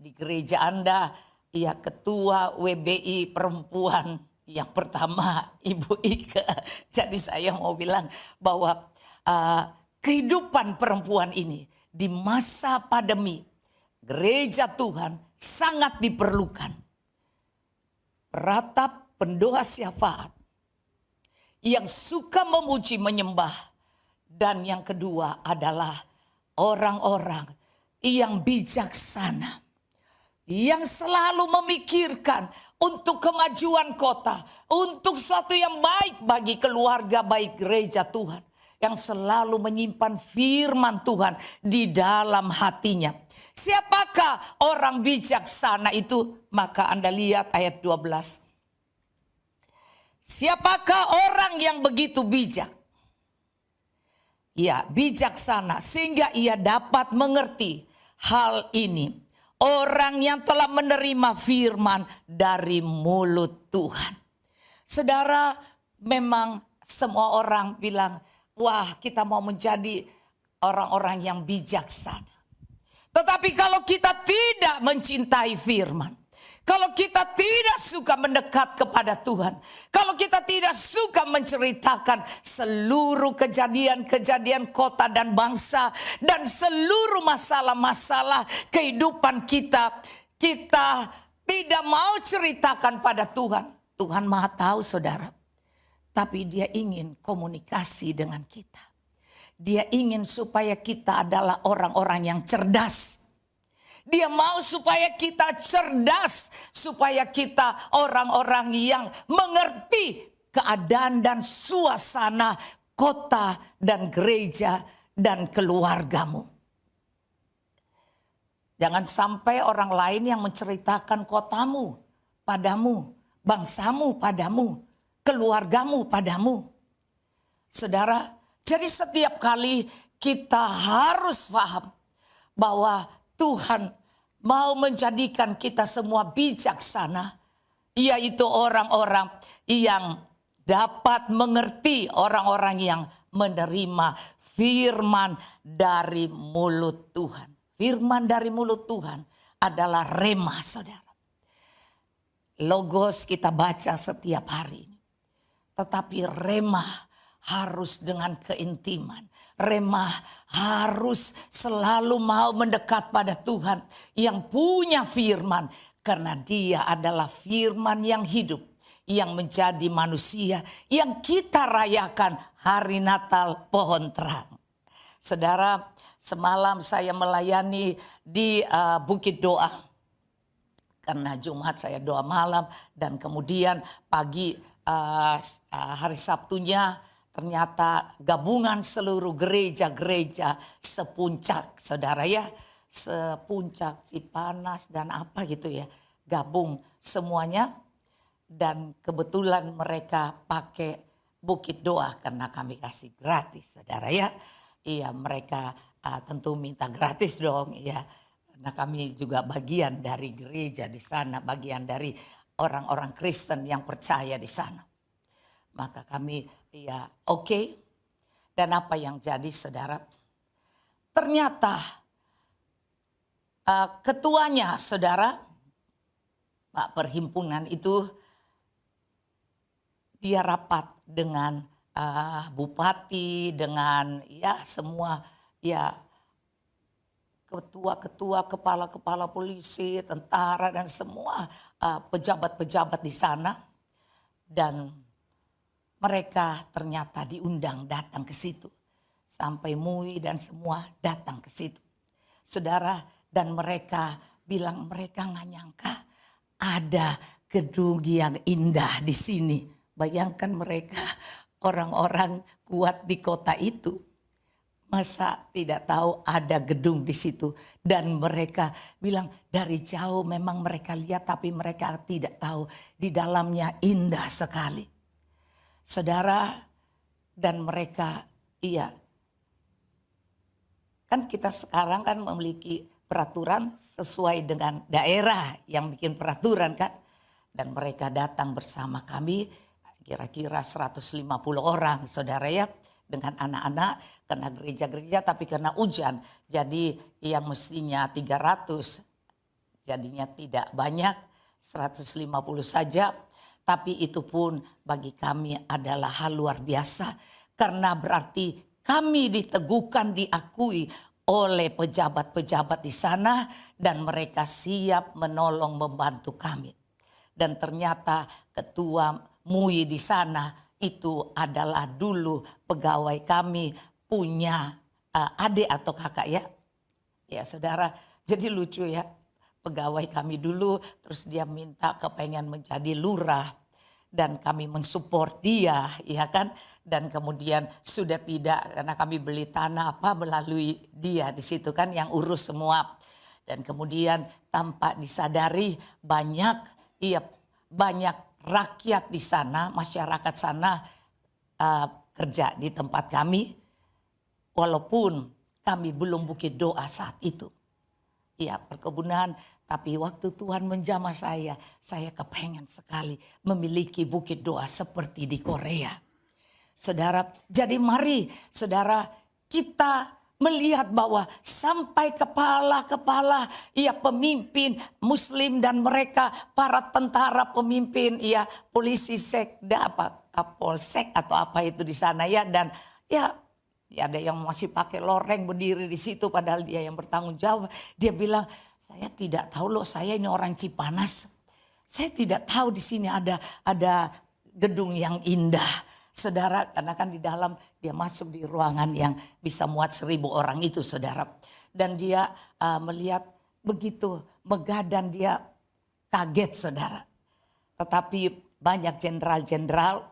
di gereja Anda ya ketua WBI perempuan yang pertama Ibu Ike. Jadi saya mau bilang bahwa kehidupan perempuan ini di masa pandemi gereja Tuhan sangat diperlukan. Peratap, pendoa syafaat yang suka memuji menyembah, dan yang kedua adalah orang-orang yang bijaksana, yang selalu memikirkan untuk kemajuan kota, untuk sesuatu yang baik bagi keluarga, baik gereja Tuhan, yang selalu menyimpan firman Tuhan di dalam hatinya. Siapakah orang bijaksana itu? Maka Anda lihat ayat 12. Siapakah orang yang begitu bijak? Ya, bijaksana sehingga ia dapat mengerti hal ini. Orang yang telah menerima firman dari mulut Tuhan. Saudara, memang semua orang bilang, wah, kita mau menjadi orang-orang yang bijaksana. Tetapi kalau kita tidak mencintai firman, kalau kita tidak suka mendekat kepada Tuhan, kalau kita tidak suka menceritakan seluruh kejadian-kejadian kota dan bangsa, dan seluruh masalah-masalah kehidupan kita, kita tidak mau ceritakan pada Tuhan. Tuhan Maha tahu, saudara. Tapi Dia ingin komunikasi dengan kita. Dia ingin supaya kita adalah orang-orang yang cerdas. Dia mau supaya kita cerdas, supaya kita orang-orang yang mengerti keadaan dan suasana kota dan gereja dan keluargamu. Jangan sampai orang lain yang menceritakan kotamu padamu, bangsamu padamu, keluargamu padamu. Saudara, jadi setiap kali kita harus paham bahwa Tuhan mau menjadikan kita semua bijaksana, yaitu orang-orang yang dapat mengerti, orang-orang yang menerima firman dari mulut Tuhan. Firman dari mulut Tuhan adalah rema, saudara. Logos kita baca setiap hari, tetapi rema harus dengan keintiman. Rema harus selalu mau mendekat pada Tuhan yang punya firman. Karena Dia adalah firman yang hidup, yang menjadi manusia, yang kita rayakan hari Natal pohon terang. Saudara, semalam saya melayani di Bukit Doa. Karena Jumat saya doa malam, dan kemudian pagi hari Sabtunya ternyata gabungan seluruh gereja-gereja sepuncak, saudara ya. Sepuncak, Cipanas dan apa gitu ya. Gabung semuanya, dan kebetulan mereka pakai Bukit Doa karena kami kasih gratis, saudara ya. Iya, mereka tentu minta gratis dong ya. Karena kami juga bagian dari gereja di sana, bagian dari orang-orang Kristen yang percaya di sana. Maka kami ya oke. Dan apa yang jadi saudara? Ternyata ketuanya saudara, Pak perhimpunan itu, dia rapat dengan bupati, dengan ya semua ya ketua-ketua, kepala-kepala polisi, tentara dan semua pejabat-pejabat di sana. Dan mereka ternyata diundang datang ke situ. Sampai MUI dan semua datang ke situ. Saudara, dan mereka bilang mereka nggak nyangka ada gedung yang indah di sini. Bayangkan mereka orang-orang kuat di kota itu. Masa tidak tahu ada gedung di situ. Dan mereka bilang dari jauh memang mereka lihat tapi mereka tidak tahu di dalamnya indah sekali. Saudara, dan mereka iya. Kan kita sekarang kan memiliki peraturan sesuai dengan daerah yang bikin peraturan kan. Dan mereka datang bersama kami kira-kira 150 orang saudara ya. Dengan anak-anak karena gereja-gereja tapi karena hujan. Jadi yang mestinya 300 jadinya tidak banyak, 150 saja. Tapi itu pun bagi kami adalah hal luar biasa. Karena berarti kami diteguhkan, diakui oleh pejabat-pejabat di sana. Dan mereka siap menolong, membantu kami. Dan ternyata ketua MUI di sana itu adalah dulu pegawai kami punya adik atau kakak ya. Ya saudara, jadi lucu ya. Pegawai kami dulu terus dia minta kepengen menjadi lurah. Dan kami mensupport dia ya kan. Dan kemudian sudah tidak karena kami beli tanah melalui dia di situ kan yang urus semua. Dan kemudian tanpa disadari banyak rakyat di sana, masyarakat sana kerja di tempat kami. Walaupun kami belum bukit doa saat itu. Ya perkebunan, tapi waktu Tuhan menjamah saya kepengen sekali memiliki bukit doa seperti di Korea. Saudara, jadi mari saudara kita melihat bahwa sampai kepala-kepala pemimpin muslim dan mereka para tentara pemimpin polisi sekda polsek atau apa itu di sana ya. Dan ya ada yang masih pakai loreng berdiri di situ padahal dia yang bertanggung jawab. Dia bilang, saya tidak tahu loh, saya ini orang Cipanas. Saya tidak tahu di sini ada gedung yang indah. Saudara, karena kan di dalam dia masuk di ruangan yang bisa muat 1.000 orang itu saudara. Dan dia melihat begitu megah dan dia kaget saudara. Tetapi banyak jenderal-jenderal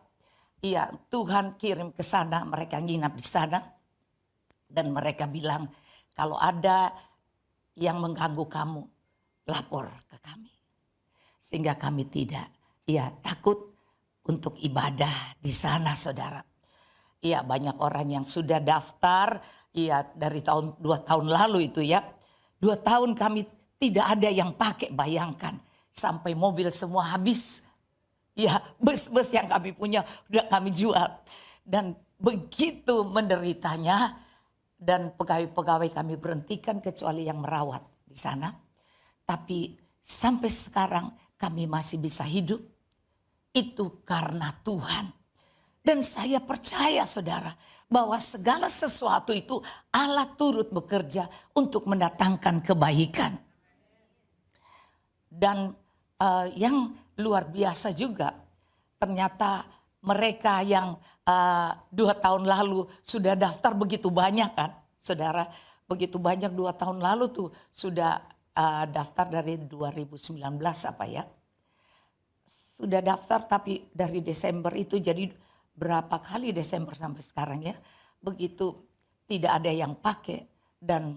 Tuhan kirim ke sana, mereka nginap di sana. Dan mereka bilang, kalau ada yang mengganggu kamu, lapor ke kami. Sehingga kami tidak takut untuk ibadah di sana saudara. Banyak orang yang sudah daftar dari 2 tahun lalu itu ya. 2 tahun kami tidak ada yang pakai, bayangkan. Sampai mobil semua habis. Bus-bus yang kami punya udah kami jual. Dan begitu menderitanya dan pegawai-pegawai kami berhentikan kecuali yang merawat di sana. Tapi sampai sekarang kami masih bisa hidup. Itu karena Tuhan. Dan saya percaya saudara bahwa segala sesuatu itu Allah turut bekerja untuk mendatangkan kebaikan. Dan yang luar biasa juga ternyata mereka yang 2 tahun lalu sudah daftar begitu banyak kan saudara. Begitu banyak 2 tahun lalu tuh sudah daftar dari 2019 sudah daftar tapi dari Desember itu jadi berapa kali Desember sampai sekarang ya. Begitu tidak ada yang pakai dan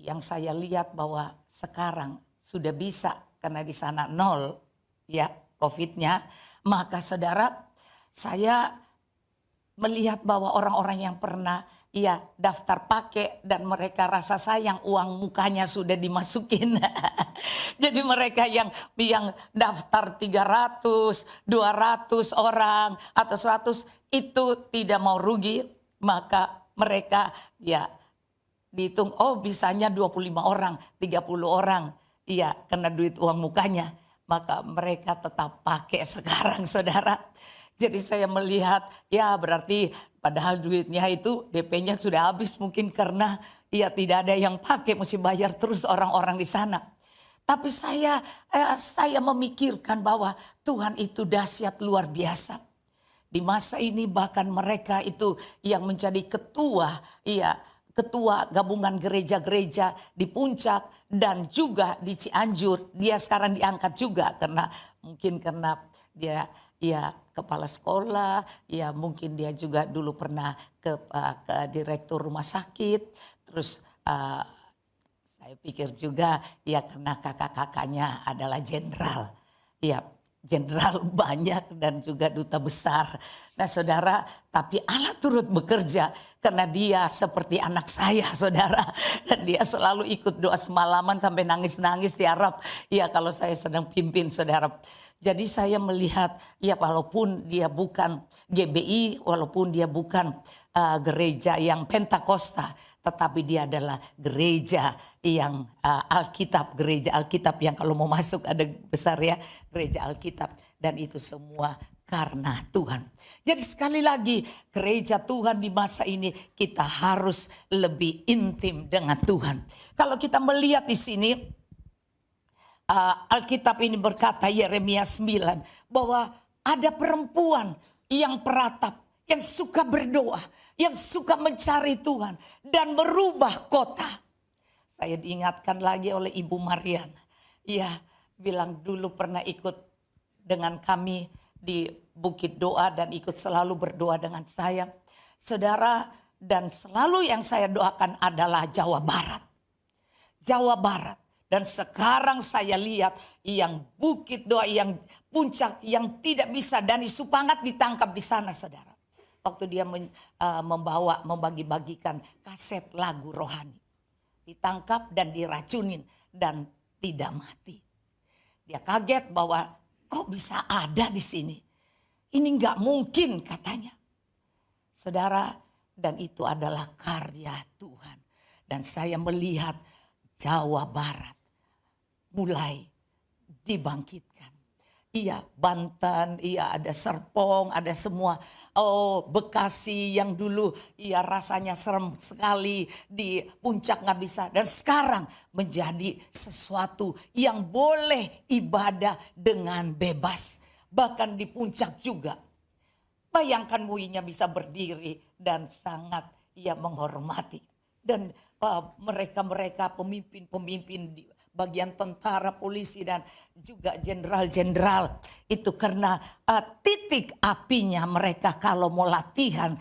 yang saya lihat bahwa sekarang sudah bisa karena di sana 0 COVID-nya. Maka saudara saya melihat bahwa orang-orang yang pernah Iya, daftar pakai dan mereka rasa sayang uang mukanya sudah dimasukin. Jadi mereka yang daftar 300, 200 orang atau 100 itu tidak mau rugi, maka mereka ya dihitung, oh bisanya 25 orang, 30 orang. Iya, kena duit uang mukanya. Maka mereka tetap pakai sekarang, saudara. Jadi saya melihat, ya berarti padahal duitnya itu DP-nya sudah habis mungkin karena ya tidak ada yang pakai, mesti bayar terus orang-orang di sana. Tapi saya memikirkan bahwa Tuhan itu dahsyat luar biasa. Di masa ini bahkan mereka itu yang menjadi ketua gabungan gereja-gereja di Puncak dan juga di Cianjur. Dia sekarang diangkat juga karena dia kepala sekolah, ya mungkin dia juga dulu pernah ke direktur rumah sakit. Terus saya pikir juga ya karena kakak-kakaknya adalah jenderal. Ya, jenderal banyak dan juga duta besar. Nah saudara, tapi Allah turut bekerja karena dia seperti anak saya, saudara. Dan dia selalu ikut doa semalaman sampai nangis-nangis tiarap. Ya kalau saya sedang pimpin, saudara. Jadi saya melihat ya walaupun dia bukan GBI, walaupun dia bukan gereja yang Pentakosta, tetapi dia adalah gereja yang Alkitab, gereja Alkitab yang kalau mau masuk ada besar ya, gereja Alkitab. Dan itu semua karena Tuhan. Jadi sekali lagi gereja Tuhan di masa ini kita harus lebih intim dengan Tuhan. Kalau kita melihat di sini Alkitab ini berkata Yeremia 9 bahwa ada perempuan yang peratap, yang suka berdoa, yang suka mencari Tuhan dan merubah kota. Saya diingatkan lagi oleh Ibu Marian. Ia bilang dulu pernah ikut dengan kami di Bukit Doa dan ikut selalu berdoa dengan saya. Saudara, dan selalu yang saya doakan adalah Jawa Barat. Jawa Barat. Dan sekarang saya lihat yang Bukit Doa, yang Puncak, yang tidak bisa Dhani Supangat ditangkap di sana, saudara. Waktu dia membagi-bagikan kaset lagu rohani. Ditangkap dan diracunin dan tidak mati. Dia kaget bahwa kok bisa ada di sini. Ini nggak mungkin katanya. Saudara, dan itu adalah karya Tuhan. Dan saya melihat Jawa Barat mulai dibangkitkan. Iya, Banten, iya ada Serpong, ada semua. Oh, Bekasi yang dulu iya rasanya serem sekali, di Puncak nggak bisa. Dan sekarang menjadi sesuatu yang boleh ibadah dengan bebas. Bahkan di Puncak juga. Bayangkan muinya bisa berdiri dan sangat ia menghormati. Dan mereka-mereka pemimpin-pemimpin di bagian tentara, polisi dan juga jenderal-jenderal itu karena titik apinya mereka kalau mau latihan,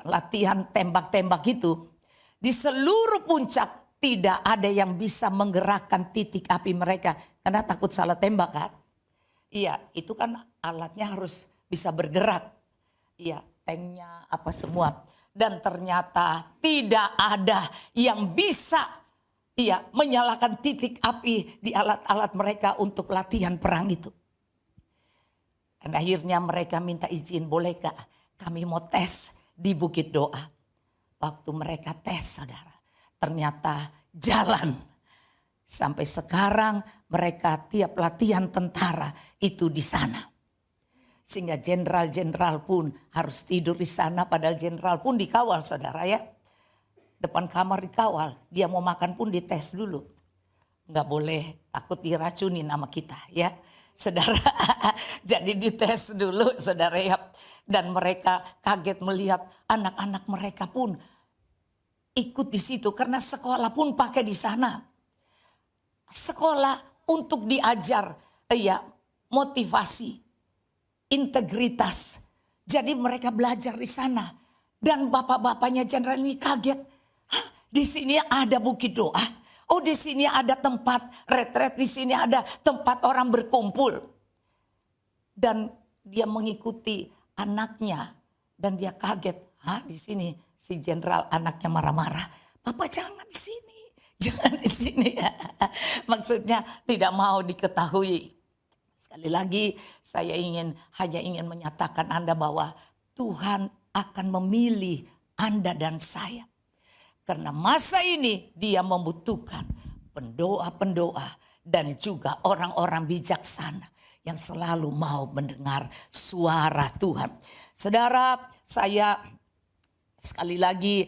latihan tembak-tembak itu di seluruh Puncak tidak ada yang bisa menggerakkan titik api mereka karena takut salah tembak kan. Iya, itu kan alatnya harus bisa bergerak. Iya, tanknya apa semua. Dan ternyata tidak ada yang bisa menyalakan titik api di alat-alat mereka untuk latihan perang itu. Dan akhirnya mereka minta izin, bolehkah kami mau tes di Bukit Doa. Waktu mereka tes, saudara, ternyata jalan. Sampai sekarang mereka tiap latihan tentara itu di sana. Sehingga jenderal-jenderal pun harus tidur di sana, padahal jenderal pun dikawal, saudara ya. Depan kamar dikawal, dia mau makan pun dites dulu. Nggak boleh, takut diracunin sama kita ya. Saudara, jadi dites dulu saudara ya. Dan mereka kaget melihat anak-anak mereka pun ikut di situ. Karena sekolah pun pakai di sana. Sekolah untuk diajar motivasi, integritas. Jadi mereka belajar di sana. Dan bapak-bapaknya jenderal ini kaget. Di sini ada Bukit Doa. Oh, di sini ada tempat retret, di sini ada tempat orang berkumpul. Dan dia mengikuti anaknya dan dia kaget, di sini si jenderal anaknya marah-marah. Papa jangan di sini, jangan di sini. Maksudnya tidak mau diketahui. Sekali lagi saya hanya ingin menyatakan Anda bahwa Tuhan akan memilih Anda dan saya. Karena masa ini dia membutuhkan pendoa-pendoa dan juga orang-orang bijaksana yang selalu mau mendengar suara Tuhan. Saudara, saya sekali lagi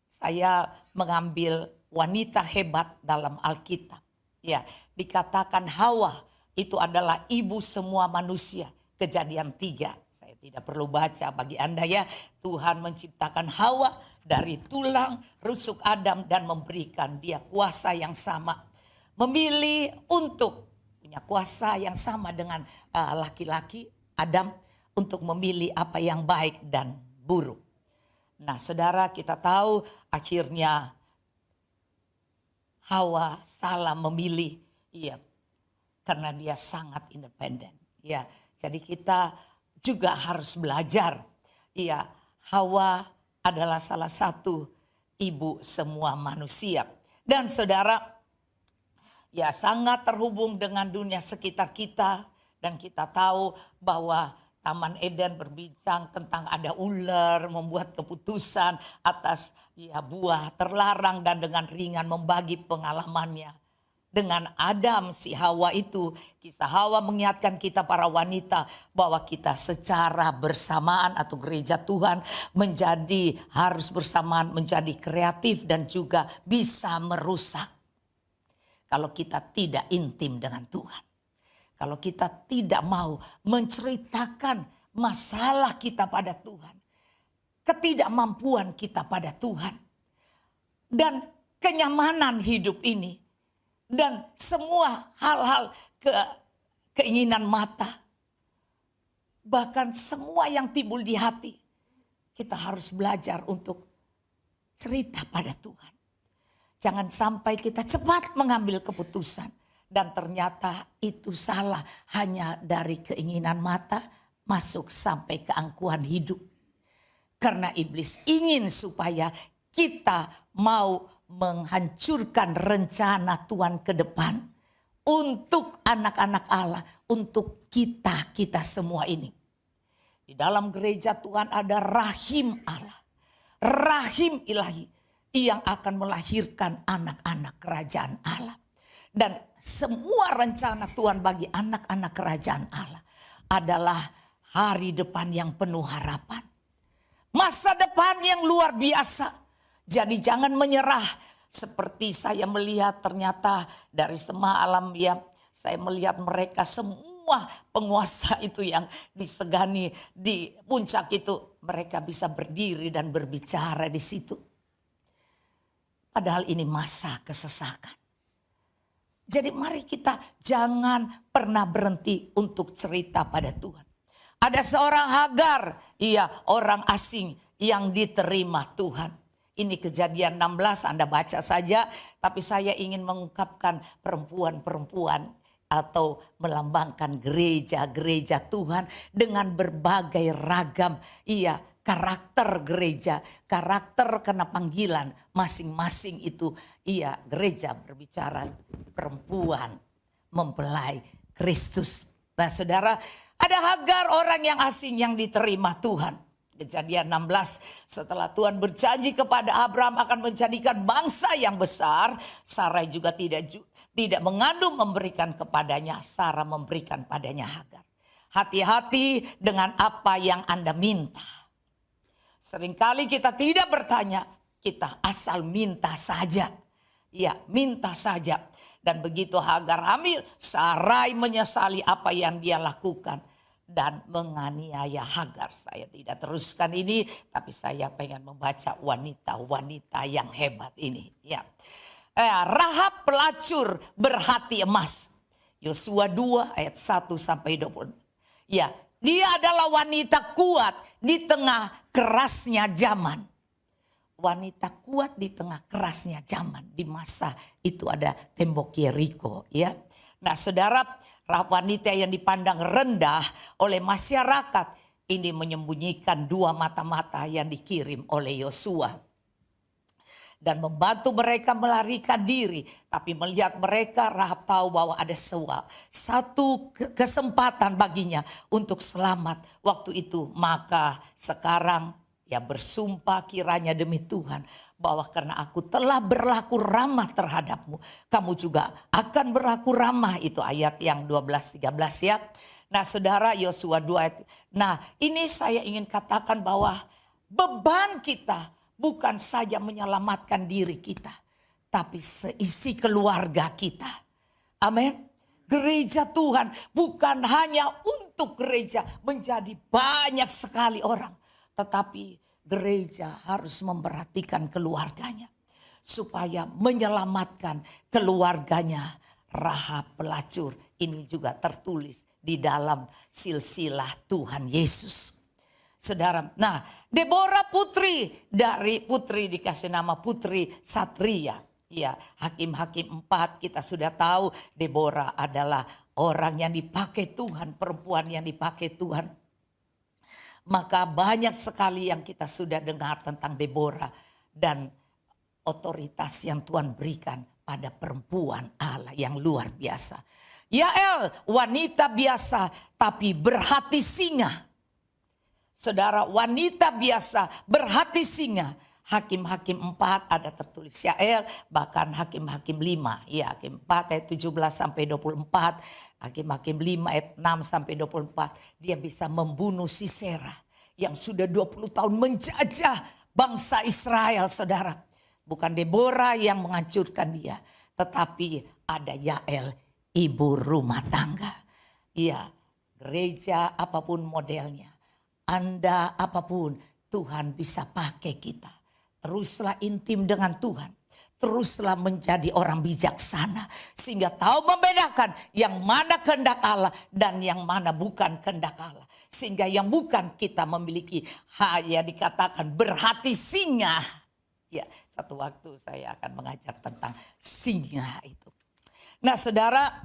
saya mengambil wanita hebat dalam Alkitab. Ya, dikatakan Hawa itu adalah ibu semua manusia. Kejadian 3. Saya tidak perlu baca bagi Anda ya. Tuhan menciptakan Hawa dari tulang rusuk Adam dan memberikan dia kuasa yang sama. Memilih untuk punya kuasa yang sama dengan laki-laki Adam untuk memilih apa yang baik dan buruk. Nah, saudara, kita tahu akhirnya Hawa salah memilih, iya, karena dia sangat independen. Ya, jadi kita juga harus belajar. Iya, Hawa adalah salah satu ibu semua manusia. Dan saudara, ya sangat terhubung dengan dunia sekitar kita. Dan kita tahu bahwa Taman Eden berbincang tentang ada ular membuat keputusan atas ya buah terlarang dan dengan ringan membagi pengalamannya. Dengan Adam si Hawa itu, kisah Hawa mengingatkan kita para wanita bahwa kita secara bersamaan atau gereja Tuhan harus bersamaan menjadi kreatif dan juga bisa merusak. Kalau kita tidak intim dengan Tuhan. Kalau kita tidak mau menceritakan masalah kita pada Tuhan. Ketidakmampuan kita pada Tuhan. Dan kenyamanan hidup ini. Dan semua hal-hal keinginan mata. Bahkan semua yang timbul di hati. Kita harus belajar untuk cerita pada Tuhan. Jangan sampai kita cepat mengambil keputusan. Dan ternyata itu salah hanya dari keinginan mata masuk sampai keangkuhan hidup. Karena iblis ingin supaya kita mau menghancurkan rencana Tuhan ke depan untuk anak-anak Allah, untuk kita semua ini. Di dalam gereja Tuhan ada rahim Allah, rahim ilahi yang akan melahirkan anak-anak kerajaan Allah. Dan semua rencana Tuhan bagi anak-anak kerajaan Allah adalah hari depan yang penuh harapan. Masa depan yang luar biasa. Jadi jangan menyerah seperti saya melihat ternyata dari semalam ya. Saya melihat mereka semua penguasa itu yang disegani di puncak itu. Mereka bisa berdiri dan berbicara di situ. Padahal ini masa kesesakan. Jadi mari kita jangan pernah berhenti untuk cerita pada Tuhan. Ada seorang Hagar, iya orang asing yang diterima Tuhan. Ini Kejadian 16 Anda baca saja. Tapi saya ingin mengungkapkan perempuan-perempuan atau melambangkan gereja-gereja Tuhan dengan berbagai ragam karakter gereja, karakter kena panggilan masing-masing itu. Gereja berbicara perempuan mempelai Kristus. Nah saudara, ada Hagar orang yang asing yang diterima Tuhan. Kejadian 16, setelah Tuhan berjanji kepada Abraham akan menjadikan bangsa yang besar, Sarai juga tidak mengandung memberikan kepadanya, Sarah memberikan padanya Hagar. Hati-hati dengan apa yang Anda minta. Seringkali kita tidak bertanya, kita asal minta saja. Ya, minta saja. Dan begitu Hagar hamil, Sarai menyesali apa yang dia lakukan dan menganiaya Hagar. Saya tidak teruskan ini, tapi saya pengen membaca wanita-wanita yang hebat ini. Ya, Rahab pelacur berhati emas. Yosua 2 ayat 1 sampai 20. Ya, dia adalah wanita kuat di tengah kerasnya zaman. Wanita kuat di tengah kerasnya zaman. Di masa itu ada tembok Yeriko. Ya. Nah saudara, wanita yang dipandang rendah oleh masyarakat ini menyembunyikan dua mata-mata yang dikirim oleh Yosua. Dan membantu mereka melarikan diri. Tapi melihat mereka, Rahab tahu bahwa ada satu kesempatan baginya untuk selamat waktu itu. Maka sekarang ya bersumpah kiranya demi Tuhan, bahwa karena aku telah berlaku ramah terhadapmu, kamu juga akan berlaku ramah. Itu ayat yang 12-13 ya. Nah saudara, Yosua 2 ayat. Nah ini saya ingin katakan bahwa beban kita bukan saja menyelamatkan diri kita, tapi seisi keluarga kita. Amin. Gereja Tuhan bukan hanya untuk gereja menjadi banyak sekali orang, tetapi gereja harus memperhatikan keluarganya supaya menyelamatkan keluarganya. Rahab pelacur ini juga tertulis di dalam silsilah Tuhan Yesus. Saudara, nah Deborah putri dikasih nama putri Satria. Ya, Hakim-Hakim 4 kita sudah tahu Deborah adalah orang yang dipakai Tuhan, perempuan yang dipakai Tuhan. Maka banyak sekali yang kita sudah dengar tentang Deborah dan otoritas yang Tuhan berikan pada perempuan Allah yang luar biasa. Yael, wanita biasa tapi berhati singa. Saudara, wanita biasa berhati singa. Hakim-Hakim 4 ada tertulis Yael, bahkan Hakim-Hakim 5. Ya, Hakim 4 ayat 17-24, Hakim-Hakim 5 ayat 6-24. Dia bisa membunuh Sisera yang sudah 20 tahun menjajah bangsa Israel, saudara. Bukan Deborah yang menghancurkan dia, tetapi ada Yael, ibu rumah tangga. Iya, gereja apapun modelnya, Anda apapun, Tuhan bisa pakai kita. Teruslah intim dengan Tuhan. Teruslah menjadi orang bijaksana. Sehingga tahu membedakan yang mana kehendak Allah dan yang mana bukan kehendak Allah. Sehingga yang bukan kita memiliki ya dikatakan berhati singa. Ya, satu waktu saya akan mengajar tentang singa itu. Nah saudara,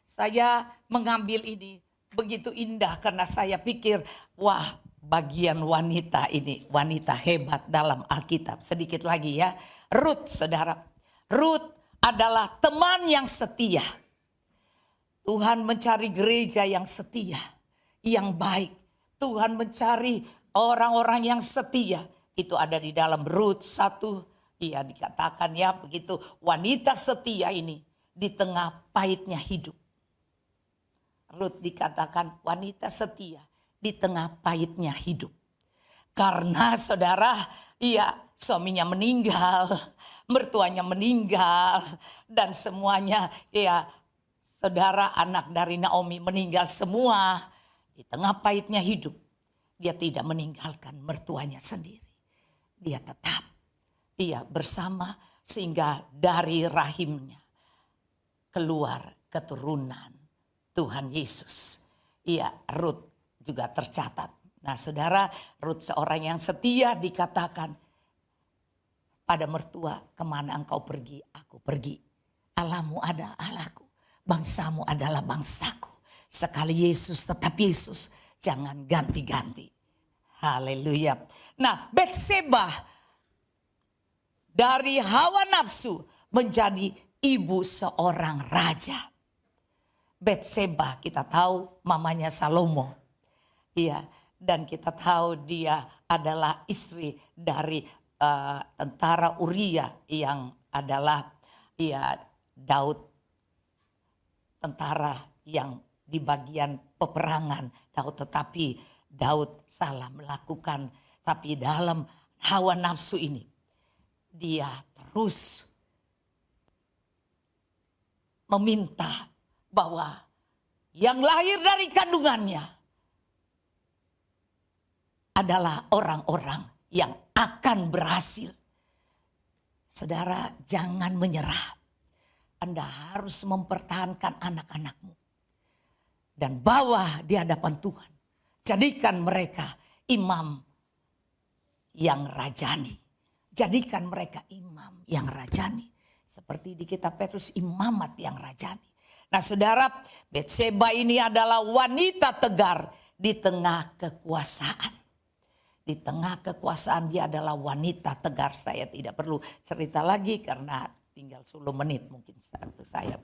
saya mengambil ini begitu indah karena saya pikir wah, bagian wanita ini, wanita hebat dalam Alkitab. Sedikit lagi ya, Rut saudara. Rut adalah teman yang setia. Tuhan mencari gereja yang setia, yang baik. Tuhan mencari orang-orang yang setia. Itu ada di dalam Rut 1. Iya dikatakan ya begitu, wanita setia ini di tengah pahitnya hidup. Rut dikatakan wanita setia di tengah pahitnya hidup. Karena saudara, iya suaminya meninggal, mertuanya meninggal, dan semuanya ya saudara anak dari Naomi meninggal semua. Di tengah pahitnya hidup, dia tidak meninggalkan mertuanya sendiri. Dia tetap bersama sehingga dari rahimnya keluar keturunan Tuhan Yesus. Iya, Rut juga tercatat. Nah saudara, Rut seorang yang setia dikatakan pada mertua, kemana engkau pergi, aku pergi. Allahmu adalah Allahku, bangsamu adalah bangsaku. Sekali Yesus tetap Yesus, jangan ganti-ganti. Haleluya. Nah Betseba dari hawa nafsu menjadi ibu seorang raja. Betseba kita tahu mamanya Salomo. Iya, dan kita tahu dia adalah istri dari tentara Uria yang adalah Daud, tentara yang di bagian peperangan Daud, tetapi Daud salah melakukan, tapi dalam hawa nafsu ini dia terus meminta bahwa yang lahir dari kandungannya adalah orang-orang yang akan berhasil. Saudara, jangan menyerah. Anda harus mempertahankan anak-anakmu dan bawa di hadapan Tuhan. Jadikan mereka imam yang rajani. Jadikan mereka imam yang rajani. Seperti di kitab Petrus, imamat yang rajani. Nah saudara, Betseba ini adalah wanita tegar di tengah kekuasaan. Di tengah kekuasaan dia adalah wanita tegar. Saya tidak perlu cerita lagi karena tinggal 10 menit mungkin satu saya.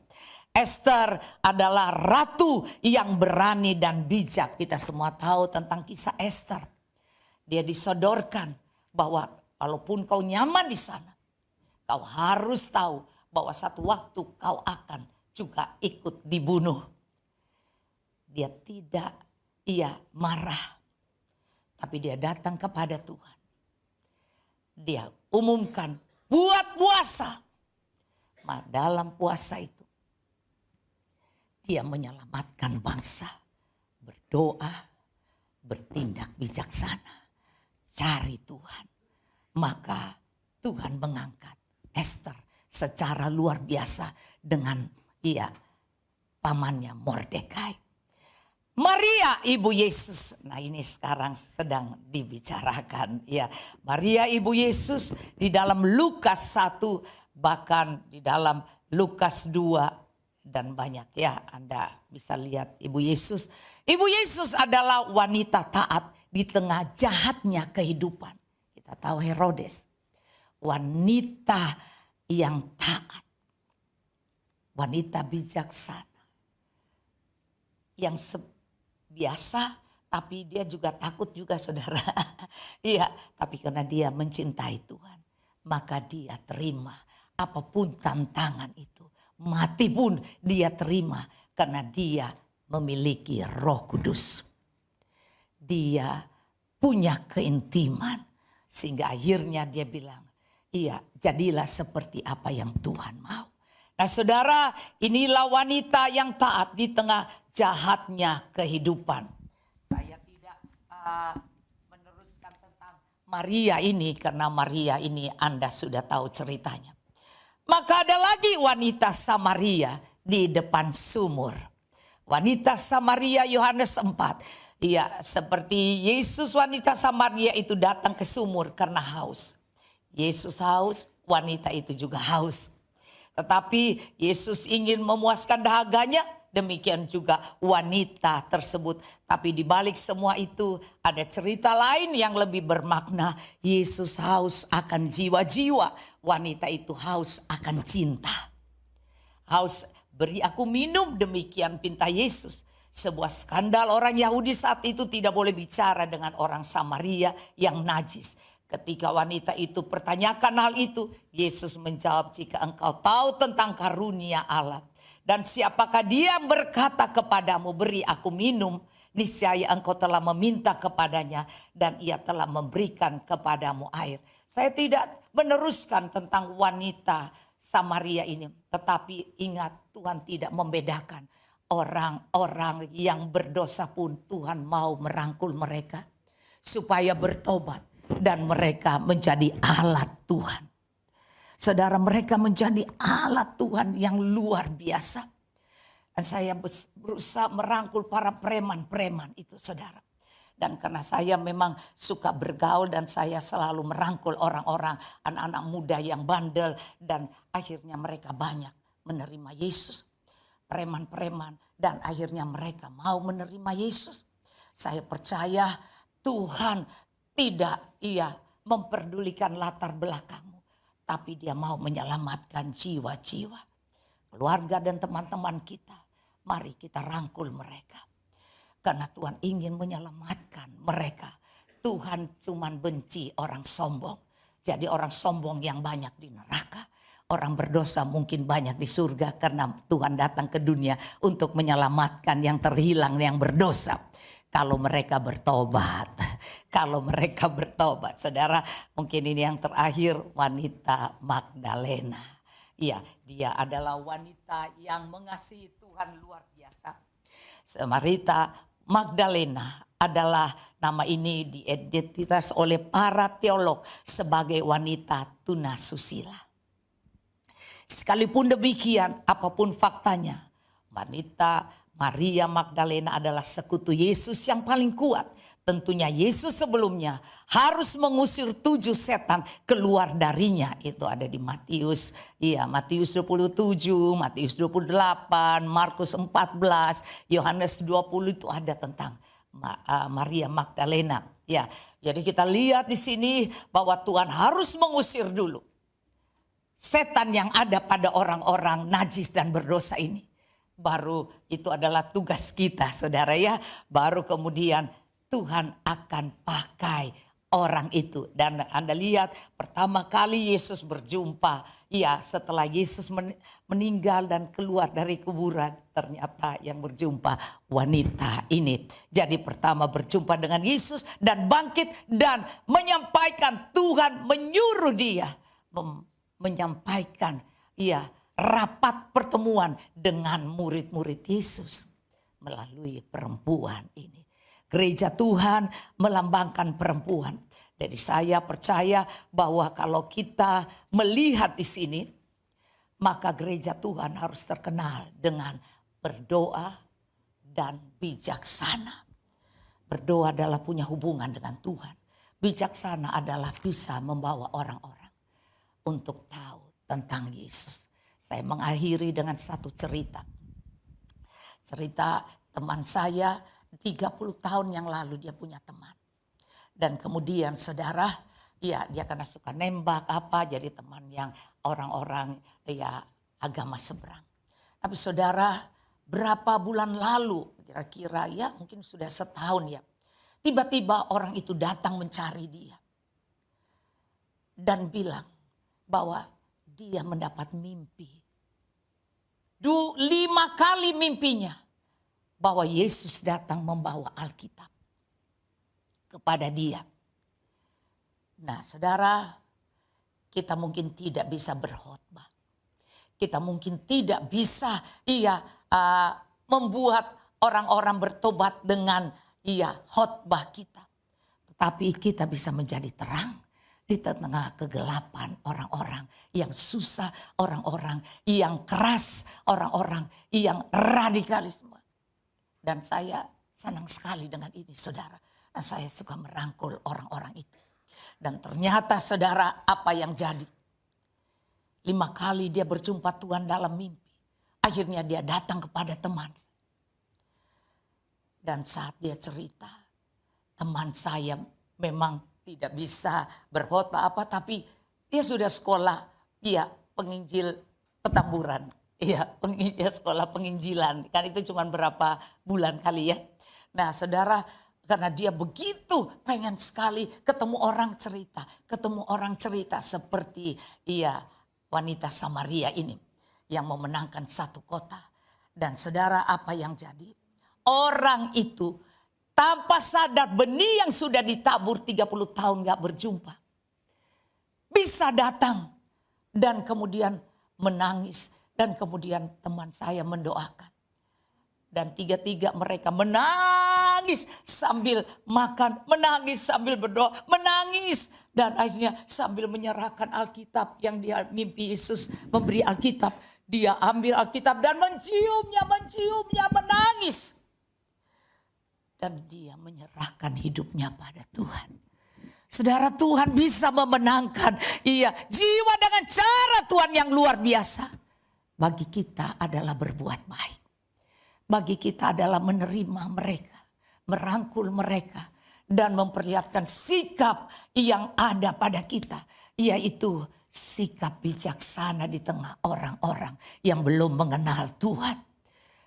Esther adalah ratu yang berani dan bijak. Kita semua tahu tentang kisah Esther. Dia disodorkan bahwa walaupun kau nyaman di sana, kau harus tahu bahwa satu waktu kau akan juga ikut dibunuh. Dia tidak, marah. Tapi dia datang kepada Tuhan. Dia umumkan buat puasa. Dalam puasa itu dia menyelamatkan bangsa. Berdoa, bertindak bijaksana. Cari Tuhan. Maka Tuhan mengangkat Esther secara luar biasa dengan pamannya Mordekai. Maria ibu Yesus. Nah ini sekarang sedang dibicarakan. Ya, Maria ibu Yesus di dalam Lukas 1 bahkan di dalam Lukas 2 dan banyak ya. Anda bisa lihat ibu Yesus. Ibu Yesus adalah wanita taat di tengah jahatnya kehidupan. Kita tahu Herodes. Wanita yang taat. Wanita bijaksana. Yang biasa, tapi dia juga takut juga saudara. Iya, tapi karena dia mencintai Tuhan, maka dia terima apapun tantangan itu. Mati pun dia terima karena dia memiliki Roh Kudus. Dia punya keintiman sehingga akhirnya dia bilang, jadilah seperti apa yang Tuhan mau. Nah saudara, inilah wanita yang taat di tengah jahatnya kehidupan. Saya tidak meneruskan tentang Maria ini karena Maria ini Anda sudah tahu ceritanya. Maka ada lagi wanita Samaria di depan sumur. Wanita Samaria Yohanes 4. Iya, seperti Yesus wanita Samaria itu datang ke sumur karena haus. Yesus haus, wanita itu juga haus. Tetapi Yesus ingin memuaskan dahaganya, demikian juga wanita tersebut. Tapi di balik semua itu ada cerita lain yang lebih bermakna. Yesus haus akan jiwa-jiwa, wanita itu haus akan cinta. Haus, beri aku minum, demikian pinta Yesus. Sebuah skandal orang Yahudi saat itu tidak boleh bicara dengan orang Samaria yang najis. Ketika wanita itu pertanyakan hal itu, Yesus menjawab, jika engkau tahu tentang karunia Allah dan siapakah dia yang berkata kepadamu, beri aku minum, niscaya engkau telah meminta kepadanya dan ia telah memberikan kepadamu air. Saya tidak meneruskan tentang wanita Samaria ini, tetapi ingat Tuhan tidak membedakan. Orang-orang yang berdosa pun Tuhan mau merangkul mereka supaya bertobat. Dan mereka menjadi alat Tuhan. Saudara, mereka menjadi alat Tuhan yang luar biasa. Dan saya berusaha merangkul para preman-preman itu saudara. Dan karena saya memang suka bergaul dan saya selalu merangkul orang-orang, anak-anak muda yang bandel. Dan akhirnya mereka banyak menerima Yesus. Preman-preman dan akhirnya mereka mau menerima Yesus. Saya percaya Tuhan tidak memperdulikan latar belakangmu. Tapi dia mau menyelamatkan jiwa-jiwa. Keluarga dan teman-teman kita. Mari kita rangkul mereka. Karena Tuhan ingin menyelamatkan mereka. Tuhan cuma benci orang sombong. Jadi orang sombong yang banyak di neraka. Orang berdosa mungkin banyak di surga. Karena Tuhan datang ke dunia untuk menyelamatkan yang terhilang, yang berdosa. Kalau mereka bertobat, saudara, mungkin ini yang terakhir, wanita Magdalena. Iya, dia adalah wanita yang mengasihi Tuhan luar biasa. Marita Magdalena adalah nama ini diidentitas oleh para teolog sebagai wanita tunasusila. Sekalipun demikian, apapun faktanya, wanita Maria Magdalena adalah sekutu Yesus yang paling kuat. Tentunya Yesus sebelumnya harus mengusir 7 setan keluar darinya. Itu ada di Matius 27, Matius 28, Markus 14, Yohanes 20 itu ada tentang Maria Magdalena. Ya, jadi kita lihat di sini bahwa Tuhan harus mengusir dulu setan yang ada pada orang-orang najis dan berdosa ini. Baru itu adalah tugas kita, saudara ya. Baru kemudian Tuhan akan pakai orang itu. Dan Anda lihat pertama kali Yesus berjumpa. Ya, setelah Yesus meninggal dan keluar dari kuburan. Ternyata yang berjumpa wanita ini. Jadi pertama berjumpa dengan Yesus dan bangkit. Dan menyampaikan, Tuhan menyuruh dia menyampaikan rapat pertemuan dengan murid-murid Yesus melalui perempuan ini. Gereja Tuhan melambangkan perempuan. Jadi saya percaya bahwa kalau kita melihat di sini, maka gereja Tuhan harus terkenal dengan berdoa dan bijaksana. Berdoa adalah punya hubungan dengan Tuhan. Bijaksana adalah bisa membawa orang-orang untuk tahu tentang Yesus. Saya mengakhiri dengan satu cerita. Cerita teman saya 30 tahun yang lalu dia punya teman. Dan kemudian saudara, ya dia karena suka nembak jadi teman yang orang-orang agama seberang. Tapi saudara, berapa bulan lalu kira-kira ya mungkin sudah setahun ya. Tiba-tiba orang itu datang mencari dia. Dan bilang bahwa dia mendapat mimpi. 5 kali mimpinya bahwa Yesus datang membawa Alkitab kepada dia. Nah, saudara, kita mungkin tidak bisa berkhotbah. Kita mungkin tidak bisa membuat orang-orang bertobat dengan khotbah kita. Tetapi kita bisa menjadi terang di tengah kegelapan orang-orang yang susah, orang-orang yang keras, orang-orang yang radikalisme. Dan saya senang sekali dengan ini, saudara. Dan saya suka merangkul orang-orang itu. Dan ternyata saudara, apa yang jadi? 5 kali dia berjumpa Tuhan dalam mimpi. Akhirnya dia datang kepada teman. Dan saat dia cerita, teman saya memang tidak bisa berkhotbah tapi dia sudah sekolah penginjil Petamburan. Sekolah penginjilan. Kan itu cuma berapa bulan kali ya. Nah, saudara, karena dia begitu pengen sekali ketemu orang cerita seperti wanita Samaria ini yang memenangkan satu kota. Dan saudara, apa yang jadi? Orang itu tanpa sadar benih yang sudah ditabur 30 tahun gak berjumpa. Bisa datang dan kemudian menangis. Dan kemudian teman saya mendoakan. Dan 3-3 mereka menangis sambil makan, menangis sambil berdoa, menangis. Dan akhirnya sambil menyerahkan Alkitab yang dia mimpi Yesus memberi Alkitab. Dia ambil Alkitab dan menciumnya, menangis. Dan dia menyerahkan hidupnya pada Tuhan. Saudara, Tuhan bisa memenangkan jiwa dengan cara Tuhan yang luar biasa. Bagi kita adalah berbuat baik. Bagi kita adalah menerima mereka, merangkul mereka, dan memperlihatkan sikap yang ada pada kita, yaitu sikap bijaksana di tengah orang-orang yang belum mengenal Tuhan.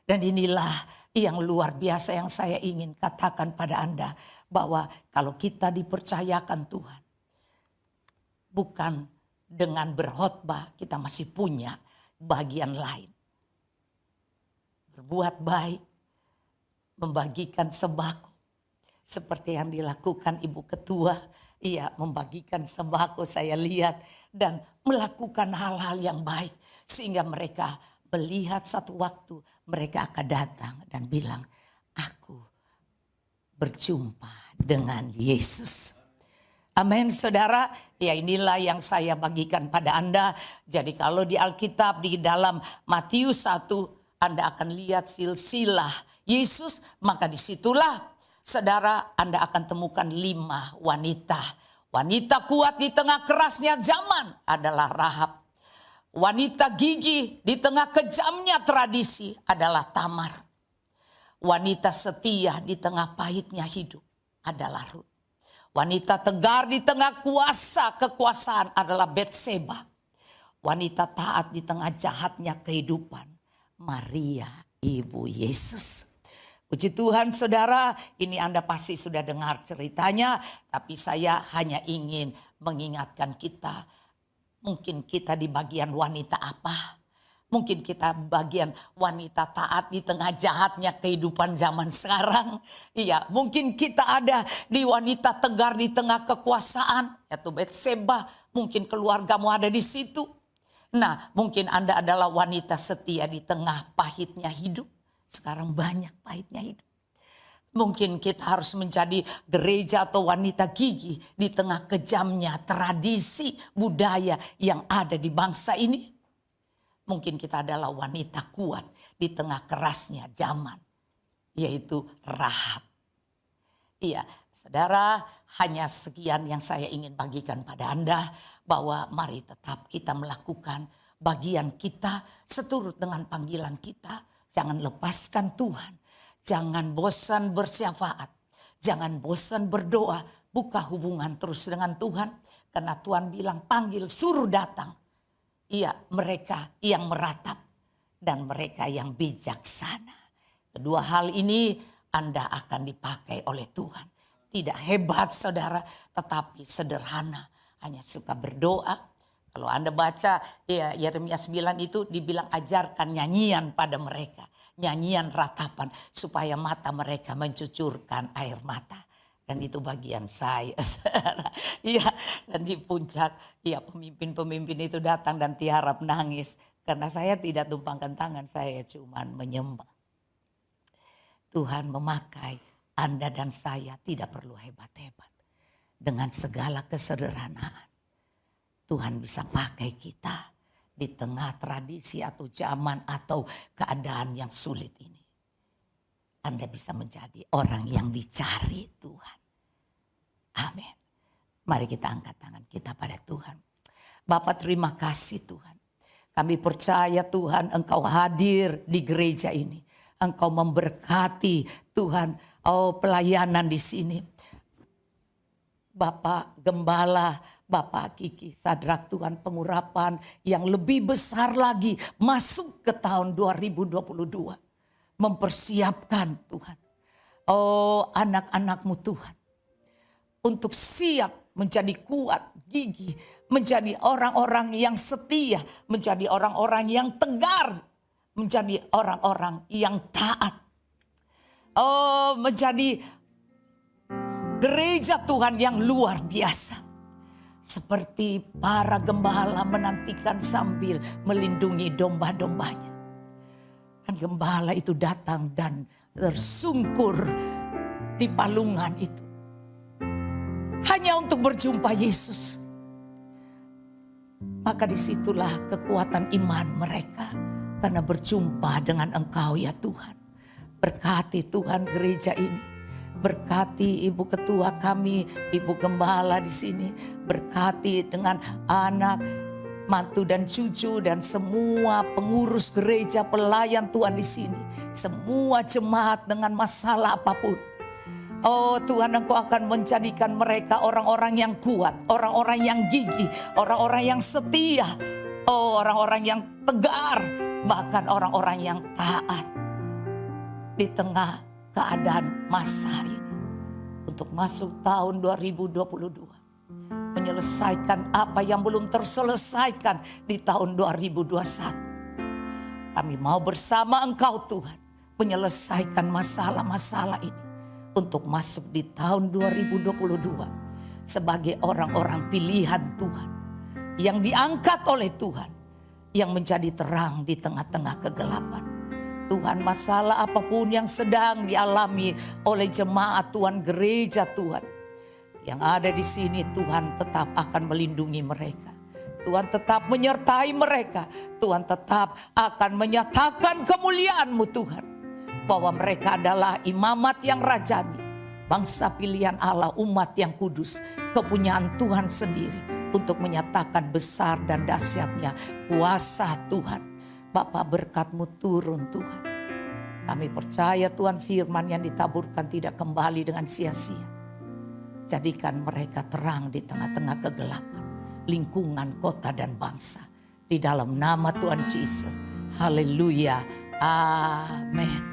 Dan inilah yang luar biasa yang saya ingin katakan pada Anda, bahwa kalau kita dipercayakan Tuhan, bukan dengan berkhotbah, kita masih punya bagian lain. Berbuat baik, membagikan sembako. Seperti yang dilakukan Ibu Ketua, membagikan sembako saya lihat. Dan melakukan hal-hal yang baik. Sehingga mereka melihat satu waktu mereka akan datang dan bilang, aku berjumpa dengan Yesus. Amin, saudara. Ya, inilah yang saya bagikan pada Anda. Jadi kalau di Alkitab di dalam Matius 1 Anda akan lihat silsilah Yesus, maka disitulah saudara Anda akan temukan 5 wanita. Wanita kuat di tengah kerasnya zaman adalah Rahab. Wanita gigih di tengah kejamnya tradisi adalah Tamar. Wanita setia di tengah pahitnya hidup adalah Rut. Wanita tegar di tengah kuasa kekuasaan adalah Betseba. Wanita taat di tengah jahatnya kehidupan, Maria, ibu Yesus. Puji Tuhan saudara, ini Anda pasti sudah dengar ceritanya, tapi saya hanya ingin mengingatkan kita. Mungkin kita di bagian wanita apa? Mungkin kita bagian wanita taat di tengah jahatnya kehidupan zaman sekarang. Iya, mungkin kita ada di wanita tegar di tengah kekuasaan, yaitu Betseba. Mungkin keluargamu ada di situ. Nah, mungkin Anda adalah wanita setia di tengah pahitnya hidup. Sekarang banyak pahitnya hidup. Mungkin kita harus menjadi gereja atau wanita gigih di tengah kejamnya tradisi budaya yang ada di bangsa ini. Mungkin kita adalah wanita kuat di tengah kerasnya zaman, yaitu Rahab. Iya, saudara, hanya sekian yang saya ingin bagikan pada Anda, bahwa mari tetap kita melakukan bagian kita seturut dengan panggilan kita. Jangan lepaskan Tuhan, jangan bosan bersyafaat, jangan bosan berdoa, buka hubungan terus dengan Tuhan. Karena Tuhan bilang panggil, suruh datang. Iya, mereka yang meratap dan mereka yang bijaksana. Kedua hal ini Anda akan dipakai oleh Tuhan. Tidak hebat saudara, tetapi sederhana. Hanya suka berdoa. Kalau Anda baca ya, Yeremia 9 itu dibilang ajarkan nyanyian pada mereka. Nyanyian ratapan supaya mata mereka mencucurkan air mata. Dan itu bagian saya. Iya, dan di puncak ya pemimpin-pemimpin itu datang dan tiarap nangis. Karena saya tidak tumpangkan tangan, saya cuma menyembah. Tuhan memakai Anda dan saya tidak perlu hebat-hebat. Dengan segala kesederhanaan. Tuhan bisa pakai kita di tengah tradisi atau zaman atau keadaan yang sulit ini. Anda bisa menjadi orang yang dicari Tuhan. Amin. Mari kita angkat tangan kita pada Tuhan. Bapa, terima kasih Tuhan. Kami percaya Tuhan Engkau hadir di gereja ini. Engkau memberkati Tuhan pelayanan di sini. Bapak Gembala, Bapak Kiki, Sadrak Tuhan pengurapan yang lebih besar lagi masuk ke tahun 2022. Mempersiapkan Tuhan. Anak-anakmu Tuhan. Untuk siap menjadi kuat, gigih. Menjadi orang-orang yang setia. Menjadi orang-orang yang tegar. Menjadi orang-orang yang taat. Menjadi gereja Tuhan yang luar biasa. Seperti para gembala menantikan sambil melindungi domba-dombanya. Dan gembala itu datang dan tersungkur di palungan itu. Hanya untuk berjumpa Yesus. Maka disitulah kekuatan iman mereka. Karena berjumpa dengan Engkau ya Tuhan. Berkati Tuhan gereja ini. Berkati Ibu Ketua kami, Ibu Gembala di sini. Berkati dengan anak, mantu dan cucu dan semua pengurus gereja, pelayan Tuhan di sini. Semua jemaat dengan masalah apapun. Tuhan, Engkau akan menjadikan mereka orang-orang yang kuat, orang-orang yang gigih, orang-orang yang setia, orang-orang yang tegar, bahkan orang-orang yang taat di tengah keadaan masa ini. Untuk masuk tahun 2022. Menyelesaikan apa yang belum terselesaikan di tahun 2021. Kami mau bersama Engkau Tuhan. Menyelesaikan masalah-masalah ini. Untuk masuk di tahun 2022. Sebagai orang-orang pilihan Tuhan. Yang diangkat oleh Tuhan. Yang menjadi terang di tengah-tengah kegelapan. Tuhan, masalah apapun yang sedang dialami oleh jemaat Tuhan, gereja Tuhan. Yang ada di sini Tuhan tetap akan melindungi mereka. Tuhan tetap menyertai mereka. Tuhan tetap akan menyatakan kemuliaan-Mu Tuhan. Bahwa mereka adalah imamat yang rajani. Bangsa pilihan Allah, umat yang kudus. Kepunyaan Tuhan sendiri. Untuk menyatakan besar dan dahsyatnya kuasa Tuhan. Bapa, berkat-Mu turun Tuhan. Kami percaya Tuhan, firman yang ditaburkan tidak kembali dengan sia-sia. Jadikan mereka terang di tengah-tengah kegelapan, lingkungan kota dan bangsa. Di dalam nama Tuhan Yesus. Haleluya. Amin.